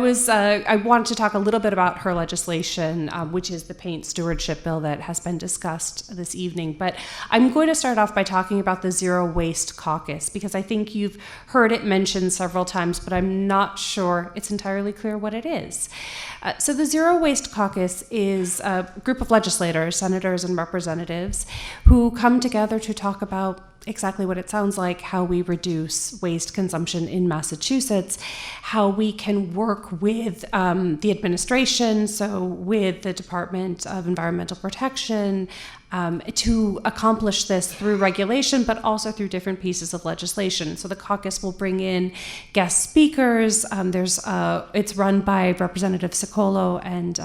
[SPEAKER 7] wanted to talk a little bit about her legislation, which is the paint stewardship bill that has been discussed this evening. But I'm going to start off by talking about the Zero Waste Caucus, because I think you've heard it mentioned several times, but I'm not sure it's entirely clear what it is. So the Zero Waste Caucus is a group of legislators, senators and representatives, who come together to talk about exactly what it sounds like, how we reduce waste consumption in Massachusetts, how we can work with the administration, so with the Department of Environmental Protection, to accomplish this through regulation, but also through different pieces of legislation. So the caucus will bring in guest speakers. It's run by Representative Sicolo and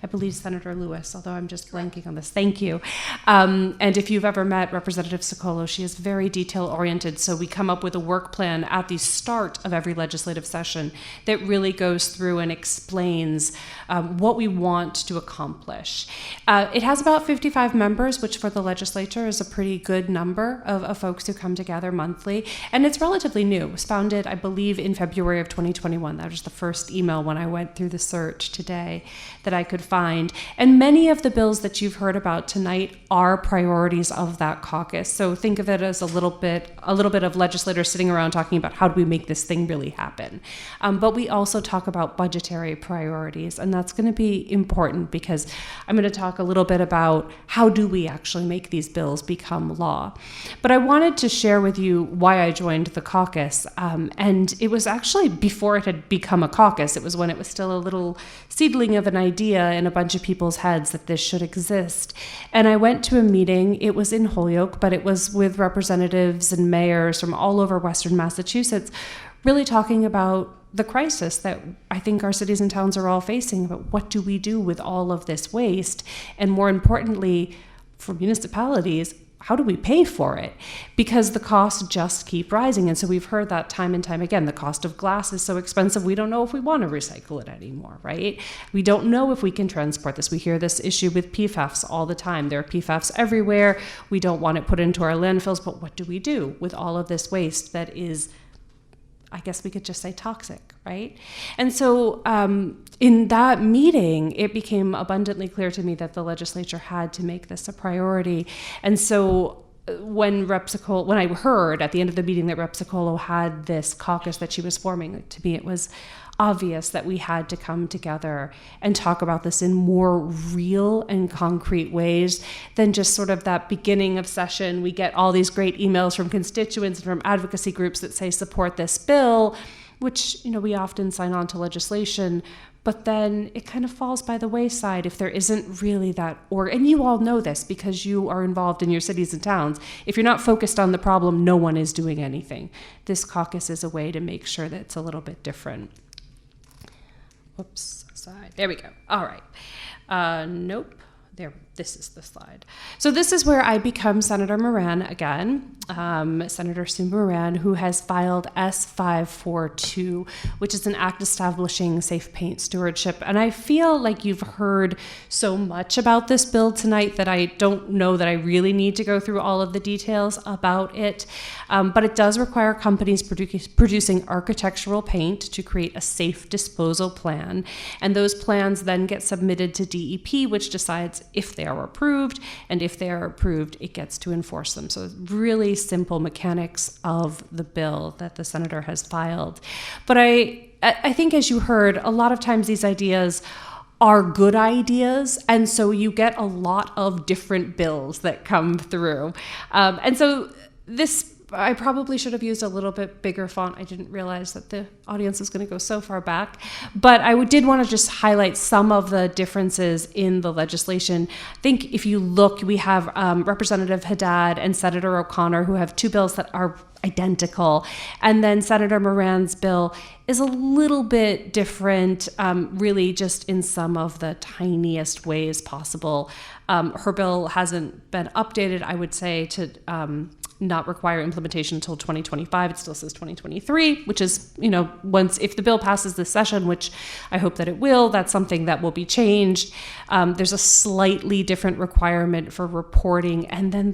[SPEAKER 7] I believe Senator Lewis, although I'm just blanking on this. Thank you. And if you've ever met Representative Sicolo, she is very detail-oriented. So we come up with a work plan at the start of every legislative session that really goes through and explains what we want to accomplish. It has about 55 members, which for the legislature is a pretty good number of folks who come together monthly. And it's relatively new. It was founded, I believe, in February of 2021. That was the first email when I went through the search today that I could find. And many of the bills that you've heard about tonight are priorities of that caucus. So think of it as a little bit of legislators sitting around talking about how do we make this thing really happen. But we also talk about budgetary priorities, and that's going to be important because I'm going to talk a little bit about how do we actually make these bills become law. But I wanted to share with you why I joined the caucus, and it was actually before it had become a caucus. It was when it was still a little seedling of an idea in a bunch of people's heads that this should exist. And I went to a meeting. It was in Holyoke, but it was with representatives and mayors from all over Western Massachusetts, really talking about the crisis that I think our cities and towns are all facing, about what do we do with all of this waste, and more importantly, for municipalities, how do we pay for it? Because the costs just keep rising. And so we've heard that time and time again. The cost of glass is so expensive, we don't know if we want to recycle it anymore, right? We don't know if we can transport this. We hear this issue with PFAS all the time. There are PFAS everywhere. We don't want it put into our landfills, but what do we do with all of this waste that is, I guess we could just say, toxic, right? And so in that meeting, it became abundantly clear to me that the legislature had to make this a priority. And so when I heard at the end of the meeting that Repsicolo had this caucus that she was forming, to me it was obvious that we had to come together and talk about this in more real and concrete ways than just sort of that beginning of session. We get all these great emails from constituents and from advocacy groups that say support this bill, which, you know, we often sign on to legislation, but then it kind of falls by the wayside if there isn't really that, and you all know this because you are involved in your cities and towns. If you're not focused on the problem, no one is doing anything. This caucus is a way to make sure that it's a little bit different. Whoops, slide. There we go. All right. Nope. There, this is the slide. So this is where I become Senator Moran again, Senator Sue Moran, who has filed S542, which is an act establishing safe paint stewardship. And I feel like you've heard so much about this bill tonight that I don't know that I really need to go through all of the details about it. But it does require companies producing architectural paint to create a safe disposal plan. And those plans then get submitted to DEP, which decides if they are approved, and if they are approved, it gets to enforce them. So really simple mechanics of the bill that the senator has filed. But I think, as you heard, a lot of times these ideas are good ideas, and so you get a lot of different bills that come through. And so this, I probably should have used a little bit bigger font. I didn't realize that the audience was going to go so far back. But I did want to just highlight some of the differences in the legislation. I think if you look, we have Representative Haddad and Senator O'Connor, who have two bills that are identical. And then Senator Moran's bill is a little bit different, really just in some of the tiniest ways possible. Her bill hasn't been updated, I would say, to not require implementation until 2025. It still says 2023, which is, you know, if the bill passes this session, which I hope that it will, that's something that will be changed. There's a slightly different requirement for reporting. And then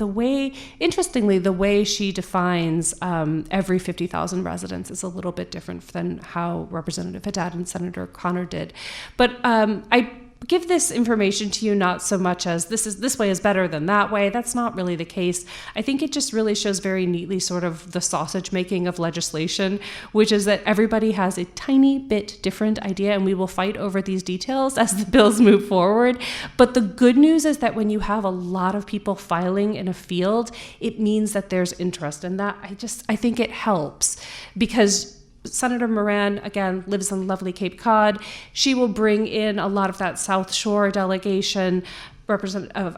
[SPEAKER 7] interestingly, the way she defines every 50,000 residents is a little bit different than how Representative Haddad and Senator O'Connor did. But I give this information to you not so much as this way is better than that way. That's not really the case. I think it just really shows very neatly sort of the sausage making of legislation, which is that everybody has a tiny bit different idea, and we will fight over these details as the bills move forward. But the good news is that when you have a lot of people filing in a field, it means that there's interest, and that I think it helps, because Senator Moran, again, lives on lovely Cape Cod. She will bring in a lot of that South Shore delegation.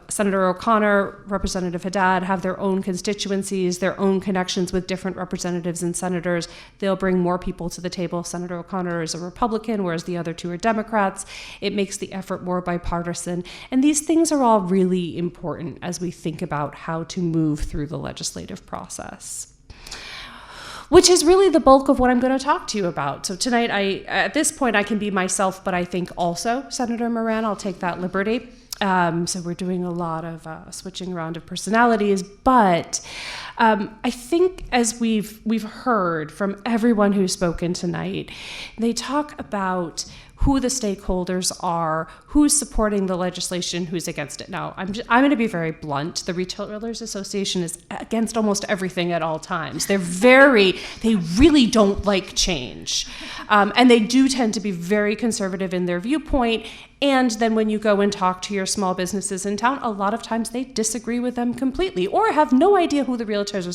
[SPEAKER 7] Senator O'Connor, Representative Haddad have their own constituencies, their own connections with different representatives and senators. They'll bring more people to the table. Senator O'Connor is a Republican, whereas the other two are Democrats. It makes the effort more bipartisan. And these things are all really important as we think about how to move through the legislative process, which is really the bulk of what I'm going to talk to you about. So tonight, at this point, I can be myself, but I think also Senator Moran. I'll take that liberty. So we're doing a lot of switching around of personalities, but I think as we've heard from everyone who's spoken tonight, they talk about who the stakeholders are, who's supporting the legislation, who's against it. Now, I'm going to be very blunt. The Retailers Association is against almost everything at all times. They really don't like change. And they do tend to be very conservative in their viewpoint. And then when you go and talk to your small businesses in town, a lot of times they disagree with them completely or have no idea who the Realtors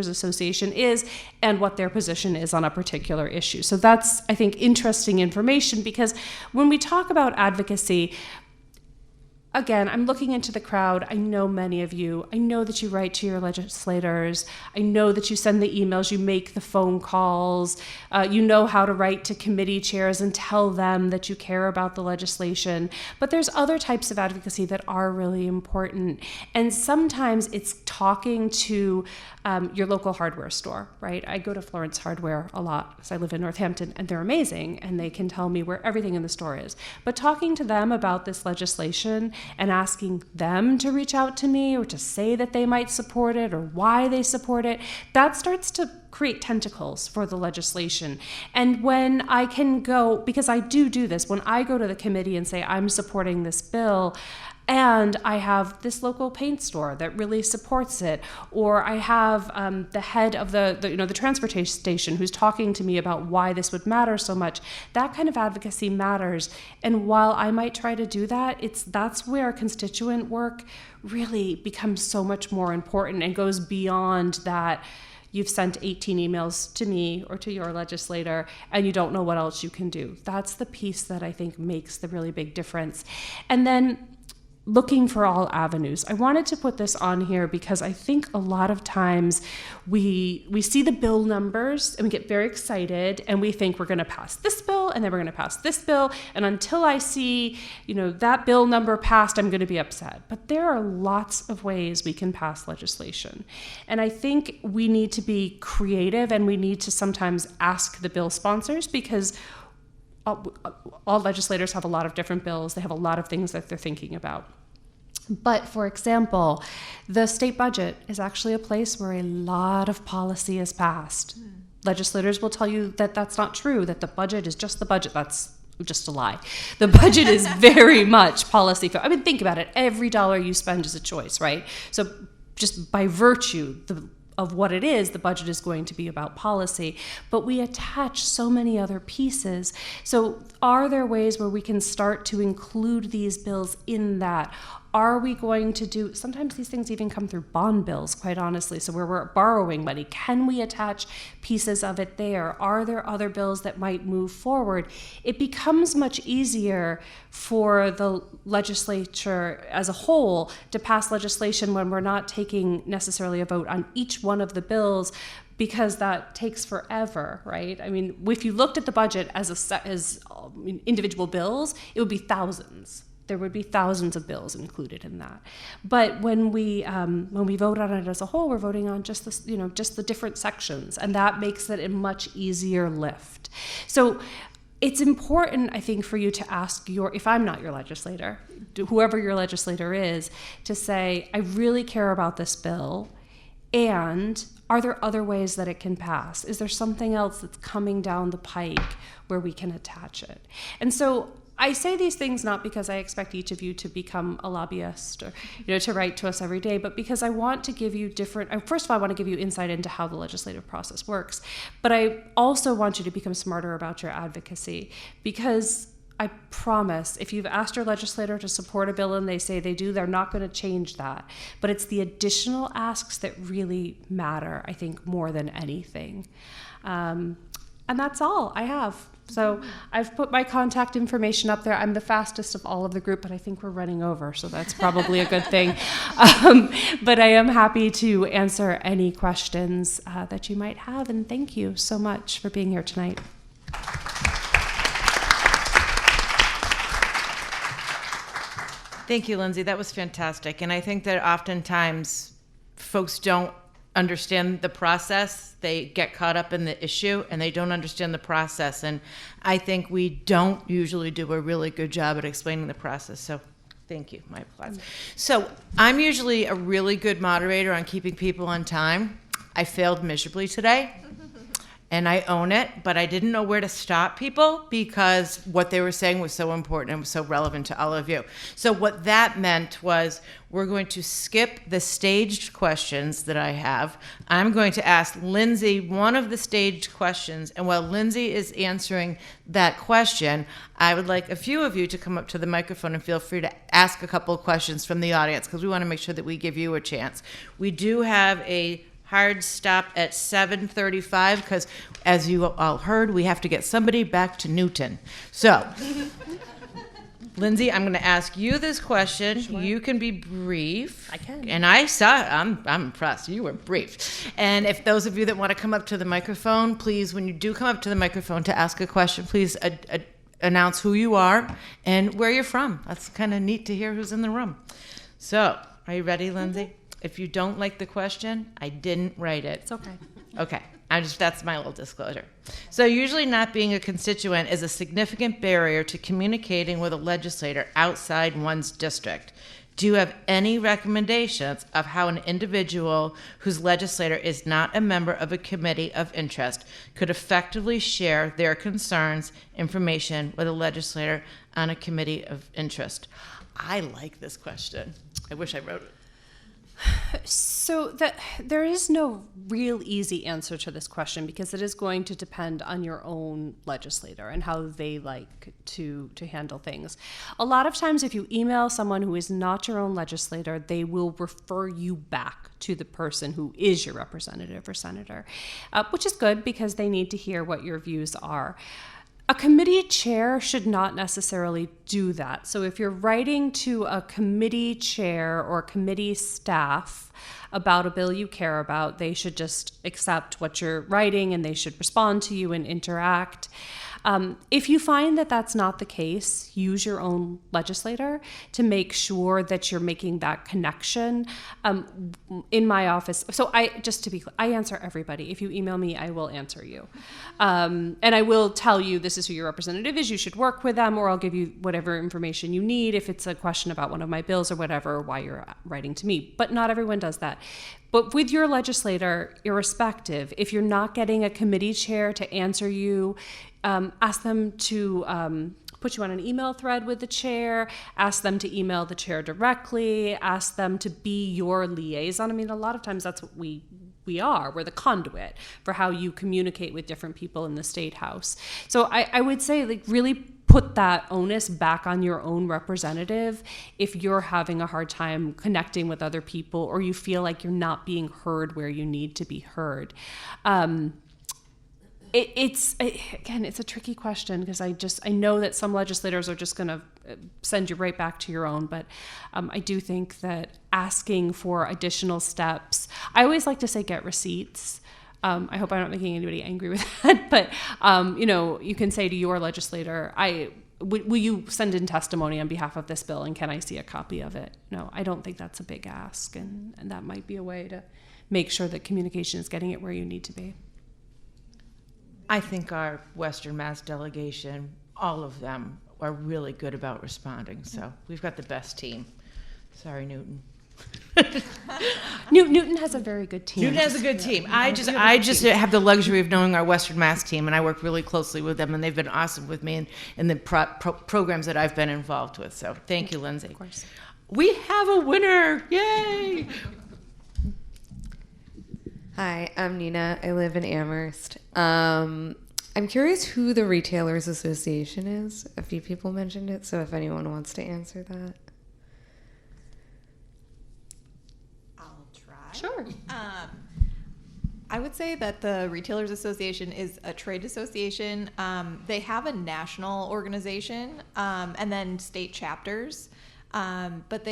[SPEAKER 7] Association is and what their position is on a particular issue. So that's, I think, interesting information, because when we talk about advocacy, again, I'm looking into the crowd. I know many of you. I know that you write to your legislators. I know that you send the emails, you make the phone calls. You know how to write to committee chairs and tell them that you care about the legislation. But there's other types of advocacy that are really important. And sometimes it's talking to your local hardware store, right? I go to Florence Hardware a lot because I live in Northampton, and they're amazing, and they can tell me where everything in the store is. But talking to them about this legislation and asking them to reach out to me or to say that they might support it or why they support it, that starts to create tentacles for the legislation. And when I can go, because I do this, when I go to the committee and say I'm supporting this bill, and I have this local paint store that really supports it, or I have the head of the transportation station who's talking to me about why this would matter so much. That kind of advocacy matters. And while I might try to do that, that's where constituent work really becomes so much more important and goes beyond that. You've sent 18 emails to me or to your legislator, and you don't know what else you can do. That's the piece that I think makes the really big difference. And then looking for all avenues. I wanted to put this on here because I think a lot of times we see the bill numbers and we get very excited and we think we're going to pass this bill and then we're going to pass this bill, and until I see, that bill number passed, I'm going to be upset. But there are lots of ways we can pass legislation. And I think we need to be creative, and we need to sometimes ask the bill sponsors, because all legislators have a lot of different bills. They have a lot of things that they're thinking about. But for example, the state budget is actually a place where a lot of policy is passed. Legislators will tell you that that's not true, that the budget is just the budget. That's just a lie. The budget is very much policy. Think about it. Every dollar you spend is a choice, right? So just by virtue of what it is, the budget is going to be about policy, but we attach so many other pieces. So are there ways where we can start to include these bills in that? Are we going to do, sometimes these things even come through bond bills, quite honestly, so where we're borrowing money. Can we attach pieces of it there? Are there other bills that might move forward? It becomes much easier for the legislature as a whole to pass legislation when we're not taking necessarily a vote on each one of the bills, because that takes forever, right? If you looked at the budget as individual bills, it would be thousands. There would be thousands of bills included in that. But when we vote on it as a whole, we're voting on just the different sections, and that makes it a much easier lift. So it's important, I think, for you to ask if I'm not your legislator, whoever your legislator is, to say, I really care about this bill, and are there other ways that it can pass? Is there something else that's coming down the pike where we can attach it? And so I say these things not because I expect each of you to become a lobbyist or to write to us every day, but because I want to give you first of all, I want to give you insight into how the legislative process works, but I also want you to become smarter about your advocacy, because I promise if you've asked your legislator to support a bill and they say they do, they're not going to change that. But it's the additional asks that really matter, I think, more than anything. And that's all I have. So I've put my contact information up there. I'm the fastest of all of the group, but I think we're running over, so that's probably a good thing. But I am happy to answer any questions that you might have, and thank you so much for being here tonight.
[SPEAKER 1] Thank you, Lindsay. That was fantastic. And I think that oftentimes folks don't understand the process. They get caught up in the issue and they don't understand the process. And I think we don't usually do a really good job at explaining the process. So thank you. My applause. So I'm usually a really good moderator on keeping people on time. I failed miserably today. And I own it, but I didn't know where to stop people because what they were saying was so important and was so relevant to all of you. So what that meant was we're going to skip the staged questions that I have. I'm going to ask Lindsay one of the staged questions, and while Lindsay is answering that question, I would like a few of you to come up to the microphone and feel free to ask a couple of questions from the audience, because we want to make sure that we give you a chance. We do have a hard stop at 7:35 because, as you all heard, we have to get somebody back to Newton. So, Lindsay, I'm going to ask you this question. Sure. You can be brief.
[SPEAKER 7] I can.
[SPEAKER 1] And I'm impressed. You were brief. And if those of you that want to come up to the microphone, please, when you do come up to the microphone to ask a question, please announce who you are and where you're from. That's kind of neat to hear who's in the room. So, are you ready, Lindsay? Mm-hmm. If you don't like the question, I didn't write it.
[SPEAKER 7] It's okay.
[SPEAKER 1] Okay. That's my little disclosure. So usually not being a constituent is a significant barrier to communicating with a legislator outside one's district. Do you have any recommendations of how an individual whose legislator is not a member of a committee of interest could effectively share their concerns, information with a legislator on a committee of interest? I like this question. I wish I wrote it.
[SPEAKER 7] So there is no real easy answer to this question because it is going to depend on your own legislator and how they like to handle things. A lot of times if you email someone who is not your own legislator, they will refer you back to the person who is your representative or senator, which is good because they need to hear what your views are. A committee chair should not necessarily do that. So if you're writing to a committee chair or committee staff about a bill you care about, they should just accept what you're writing and they should respond to you and interact. If you find that that's not the case, use your own legislator to make sure that you're making that connection. In my office, so just to be clear, I answer everybody. If you email me, I will answer you. And I will tell you this is who your representative is. You should work with them, or I'll give you whatever information you need if it's a question about one of my bills or whatever, why you're writing to me. But not everyone does that. But with your legislator, irrespective, if you're not getting a committee chair to answer you, ask them to put you on an email thread with the chair, ask them to email the chair directly, ask them to be your liaison. I mean, a lot of times that's what we are. We're the conduit for how you communicate with different people in the State House. So I would say, like, really put that onus back on your own representative if you're having a hard time connecting with other people or you feel like you're not being heard where you need to be heard. It's a tricky question because I know that some legislators are just going to send you right back to your own, but I do think that asking for additional steps, I always like to say get receipts. I hope I'm not making anybody angry with that, but you can say to your legislator, will you send in testimony on behalf of this bill and can I see a copy of it? No, I don't think that's a big ask, and that might be a way to make sure that communication is getting it where you need to be.
[SPEAKER 1] I think our Western Mass delegation, all of them, are really good about responding. So we've got the best team. Sorry, Newton.
[SPEAKER 7] Newton has a very good team.
[SPEAKER 1] Newton has a good team. I just have the luxury of knowing our Western Mass team, and I work really closely with them, and they've been awesome with me in the programs that I've been involved with. So thank you, Lindsay.
[SPEAKER 7] Of course.
[SPEAKER 1] We have a winner! Yay!
[SPEAKER 8] Hi, I'm Nina. I live in Amherst. I'm curious who the Retailers Association is. A few people mentioned it, so if anyone wants to answer that.
[SPEAKER 2] I'll try.
[SPEAKER 7] Sure.
[SPEAKER 2] I would say that the Retailers Association is a trade association. They have a national organization and then state chapters, but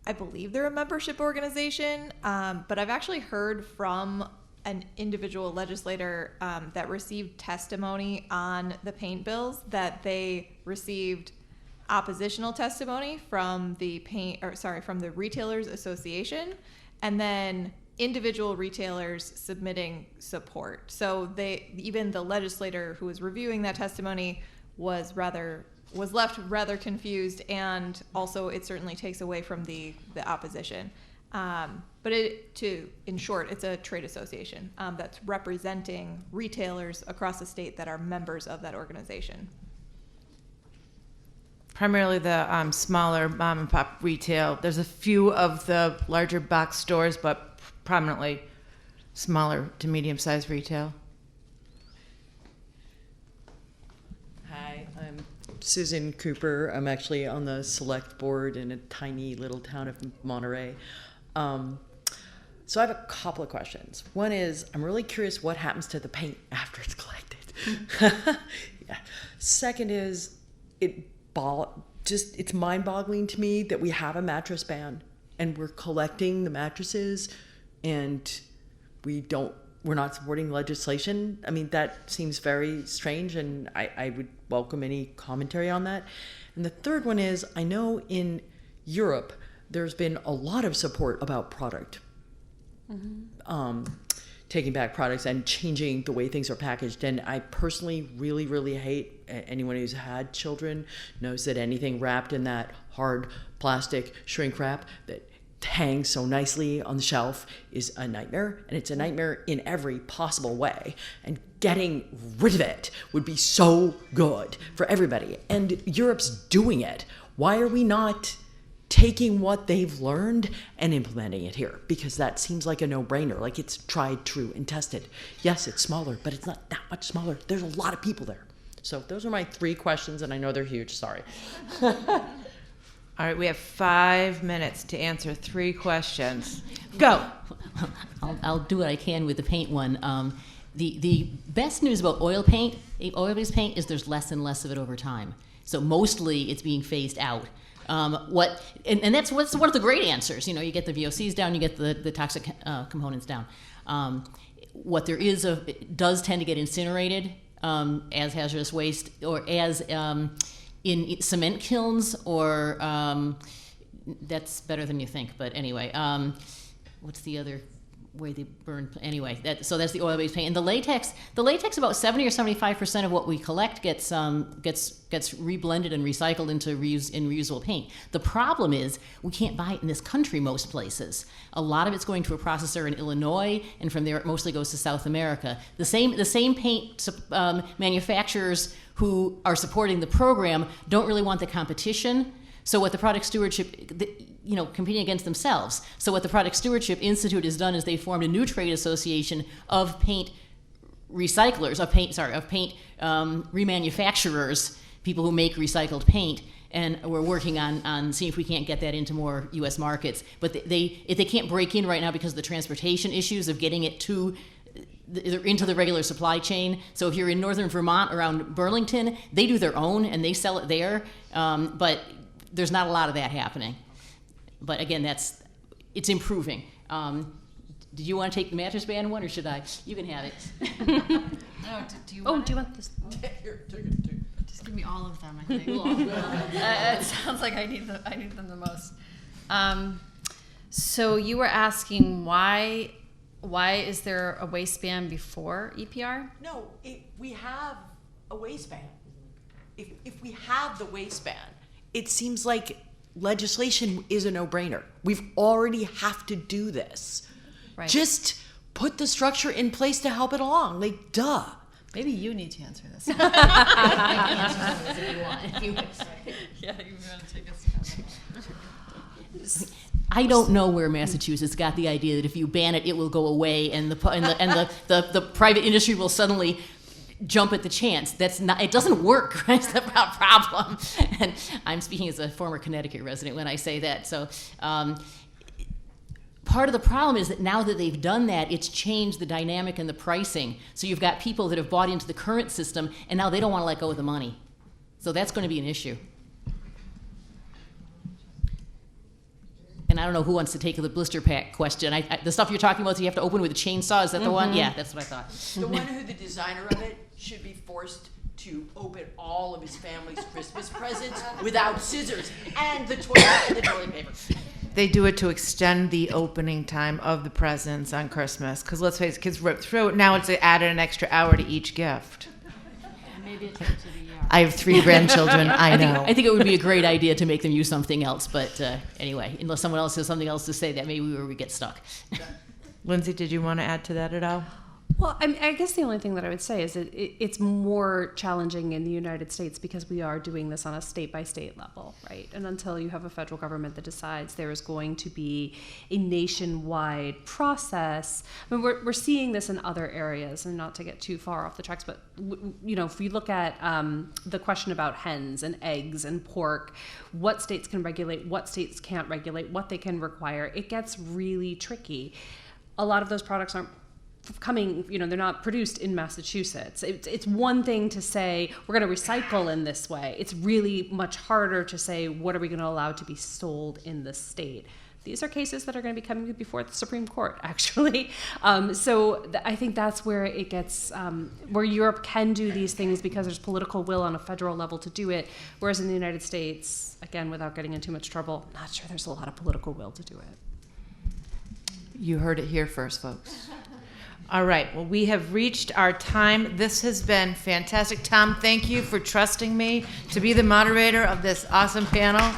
[SPEAKER 2] I believe they're a membership organization, but I've actually heard from an individual legislator that received testimony on the paint bills that they received oppositional testimony from the Retailers Association, and then individual retailers submitting support. So even the legislator who was reviewing that testimony was left rather confused, and also it certainly takes away from the opposition. But in short, it's a trade association that's representing retailers across the state that are members of that organization.
[SPEAKER 1] Primarily the smaller mom and pop retail. There's a few of the larger box stores, but prominently smaller to medium-sized retail.
[SPEAKER 9] Hi, I'm Susan Cooper. I'm actually on the select board in a tiny little town of Monterey. So I have a couple of questions. One is, I'm really curious what happens to the paint after it's collected. Yeah. Second is, it's mind-boggling to me that we have a mattress ban and we're collecting the mattresses and we're not supporting legislation. I mean, that seems very strange, and I would welcome any commentary on that. And the third one is, I know in Europe there's been a lot of support about product. taking back products and changing the way things are packaged. And I personally really, really hate, anyone who's had children knows that anything wrapped in that hard plastic shrink wrap that hangs so nicely on the shelf is a nightmare, and it's a nightmare in every possible way. And getting rid of it would be so good for everybody. And Europe's doing it. Why are we not taking what they've learned and implementing it here? Because that seems like a no-brainer, like it's tried, true, and tested. Yes, it's smaller, but it's not that much smaller. There's a lot of people there. So those are my 3 questions, and I know they're huge, sorry.
[SPEAKER 1] All right, we have 5 minutes to answer 3 questions. Go.
[SPEAKER 3] I'll do what I can with the paint one. The best news about oil-based paint is there's less and less of it over time. So mostly it's being phased out. And that's what's one of the great answers. You know, you get the VOCs down, you get the toxic components down. What there is it does tend to get incinerated as hazardous waste, or as in cement kilns, or that's better than you think. But anyway, what's the other way they burn? Anyway, so that's the oil-based paint. And the latex, about 70 or 75% of what we collect gets reblended and recycled into reusable paint. The problem is we can't buy it in this country most places. A lot of it's going to a processor in Illinois, and from there it mostly goes to South America. The same paint manufacturers who are supporting the program don't really want the competition. So what the Product Stewardship, competing against themselves. So what the Product Stewardship Institute has done is they formed a new trade association of paint recyclers, of paint remanufacturers, people who make recycled paint, and we're working on seeing if we can't get that into more U.S. markets. But they can't break in right now because of the transportation issues of getting it into the regular supply chain. So if you're in northern Vermont around Burlington, they do their own and they sell it there. But there's not a lot of that happening. But again, it's improving. Did you want to take the mattress band one, or should I? You can have it.
[SPEAKER 4] No, do you want
[SPEAKER 7] do you want this?
[SPEAKER 9] Here, take it.
[SPEAKER 4] Just give me all of them, I think. It sounds like I need them the most. So you were asking why is there a waistband before EPR?
[SPEAKER 9] No, we have a waistband. If we have the waistband, it seems like legislation is a no-brainer. We've already have to do this.
[SPEAKER 4] Right.
[SPEAKER 9] Just put the structure in place to help it along. Like, duh.
[SPEAKER 4] Maybe you need to answer this. Yeah, you want to take us.
[SPEAKER 3] I don't know where Massachusetts got the idea that if you ban it, it will go away, and the private industry will suddenly jump at the chance. It doesn't work. Right? That's the problem. And I'm speaking as a former Connecticut resident when I say that. So part of the problem is that now that they've done that, it's changed the dynamic and the pricing. So you've got people that have bought into the current system, and now they don't want to let go of the money. So that's going to be an issue. And I don't know who wants to take the blister pack question. The stuff you're talking about, so you have to open with a chainsaw. Is that the one? Yeah, that's what I thought.
[SPEAKER 9] The one who the designer of it should be forced to open all of his family's Christmas presents without scissors and the toilet paper.
[SPEAKER 1] They do it to extend the opening time of the presents on Christmas. Because let's face it, kids rip through it. Now it's added an extra hour to each gift.
[SPEAKER 4] Maybe it's up to the
[SPEAKER 1] I have 3 grandchildren. I know.
[SPEAKER 3] I think it would be a great idea to make them use something else. But anyway, unless someone else has something else to say, that maybe we get stuck.
[SPEAKER 1] Lindsay, did you want to add to that at all?
[SPEAKER 7] Well, I guess the only thing that I would say is that it's more challenging in the United States because we are doing this on a state-by-state level, right? And until you have a federal government that decides there is going to be a nationwide process, I mean, we're seeing this in other areas, and not to get too far off the tracks, but if we look at the question about hens and eggs and pork, what states can regulate, what states can't regulate, what they can require, it gets really tricky. A lot of those products aren't coming, they're not produced in Massachusetts. It's one thing to say we're going to recycle in this way. It's really much harder to say what are we going to allow to be sold in the state. These are cases that are going to be coming before the Supreme Court, actually. I think that's where it gets, where Europe can do these things because there's political will on a federal level to do it, whereas in the United States, again, without getting in too much trouble, I'm not sure there's a lot of political will to do it.
[SPEAKER 1] You heard it here first, folks. All right. Well, we have reached our time. This has been fantastic. Tom, thank you for trusting me to be the moderator of this awesome panel.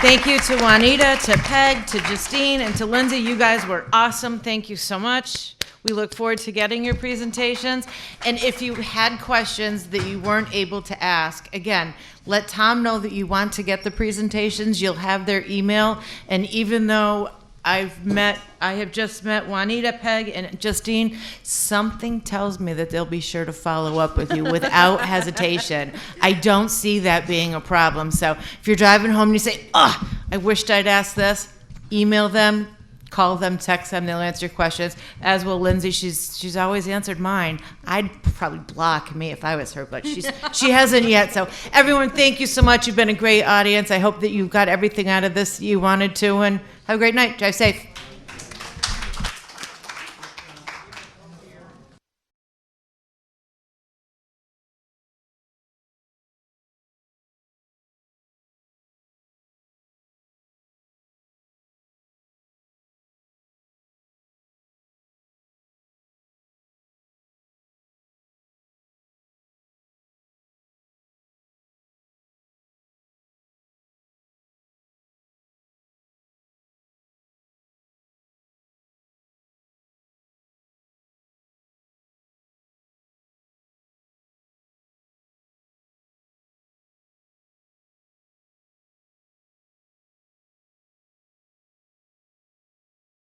[SPEAKER 1] Thank you to Juanita, to Peg, to Justine, and to Lindsay. You guys were awesome. Thank you so much. We look forward to getting your presentations. And if you had questions that you weren't able to ask, again, let Tom know that you want to get the presentations. You'll have their email. And even though I have just met Juanita, Peg, and Justine, something tells me that they'll be sure to follow up with you without hesitation. I don't see that being a problem. So if you're driving home and you say, oh, I wished I'd asked this, email them, call them, text them, they'll answer your questions. As will Lindsay, she's always answered mine. I'd probably block me if I was her, but she hasn't yet. So everyone, thank you so much. You've been a great audience. I hope that you got everything out of this you wanted to, and have a great night. Drive safe.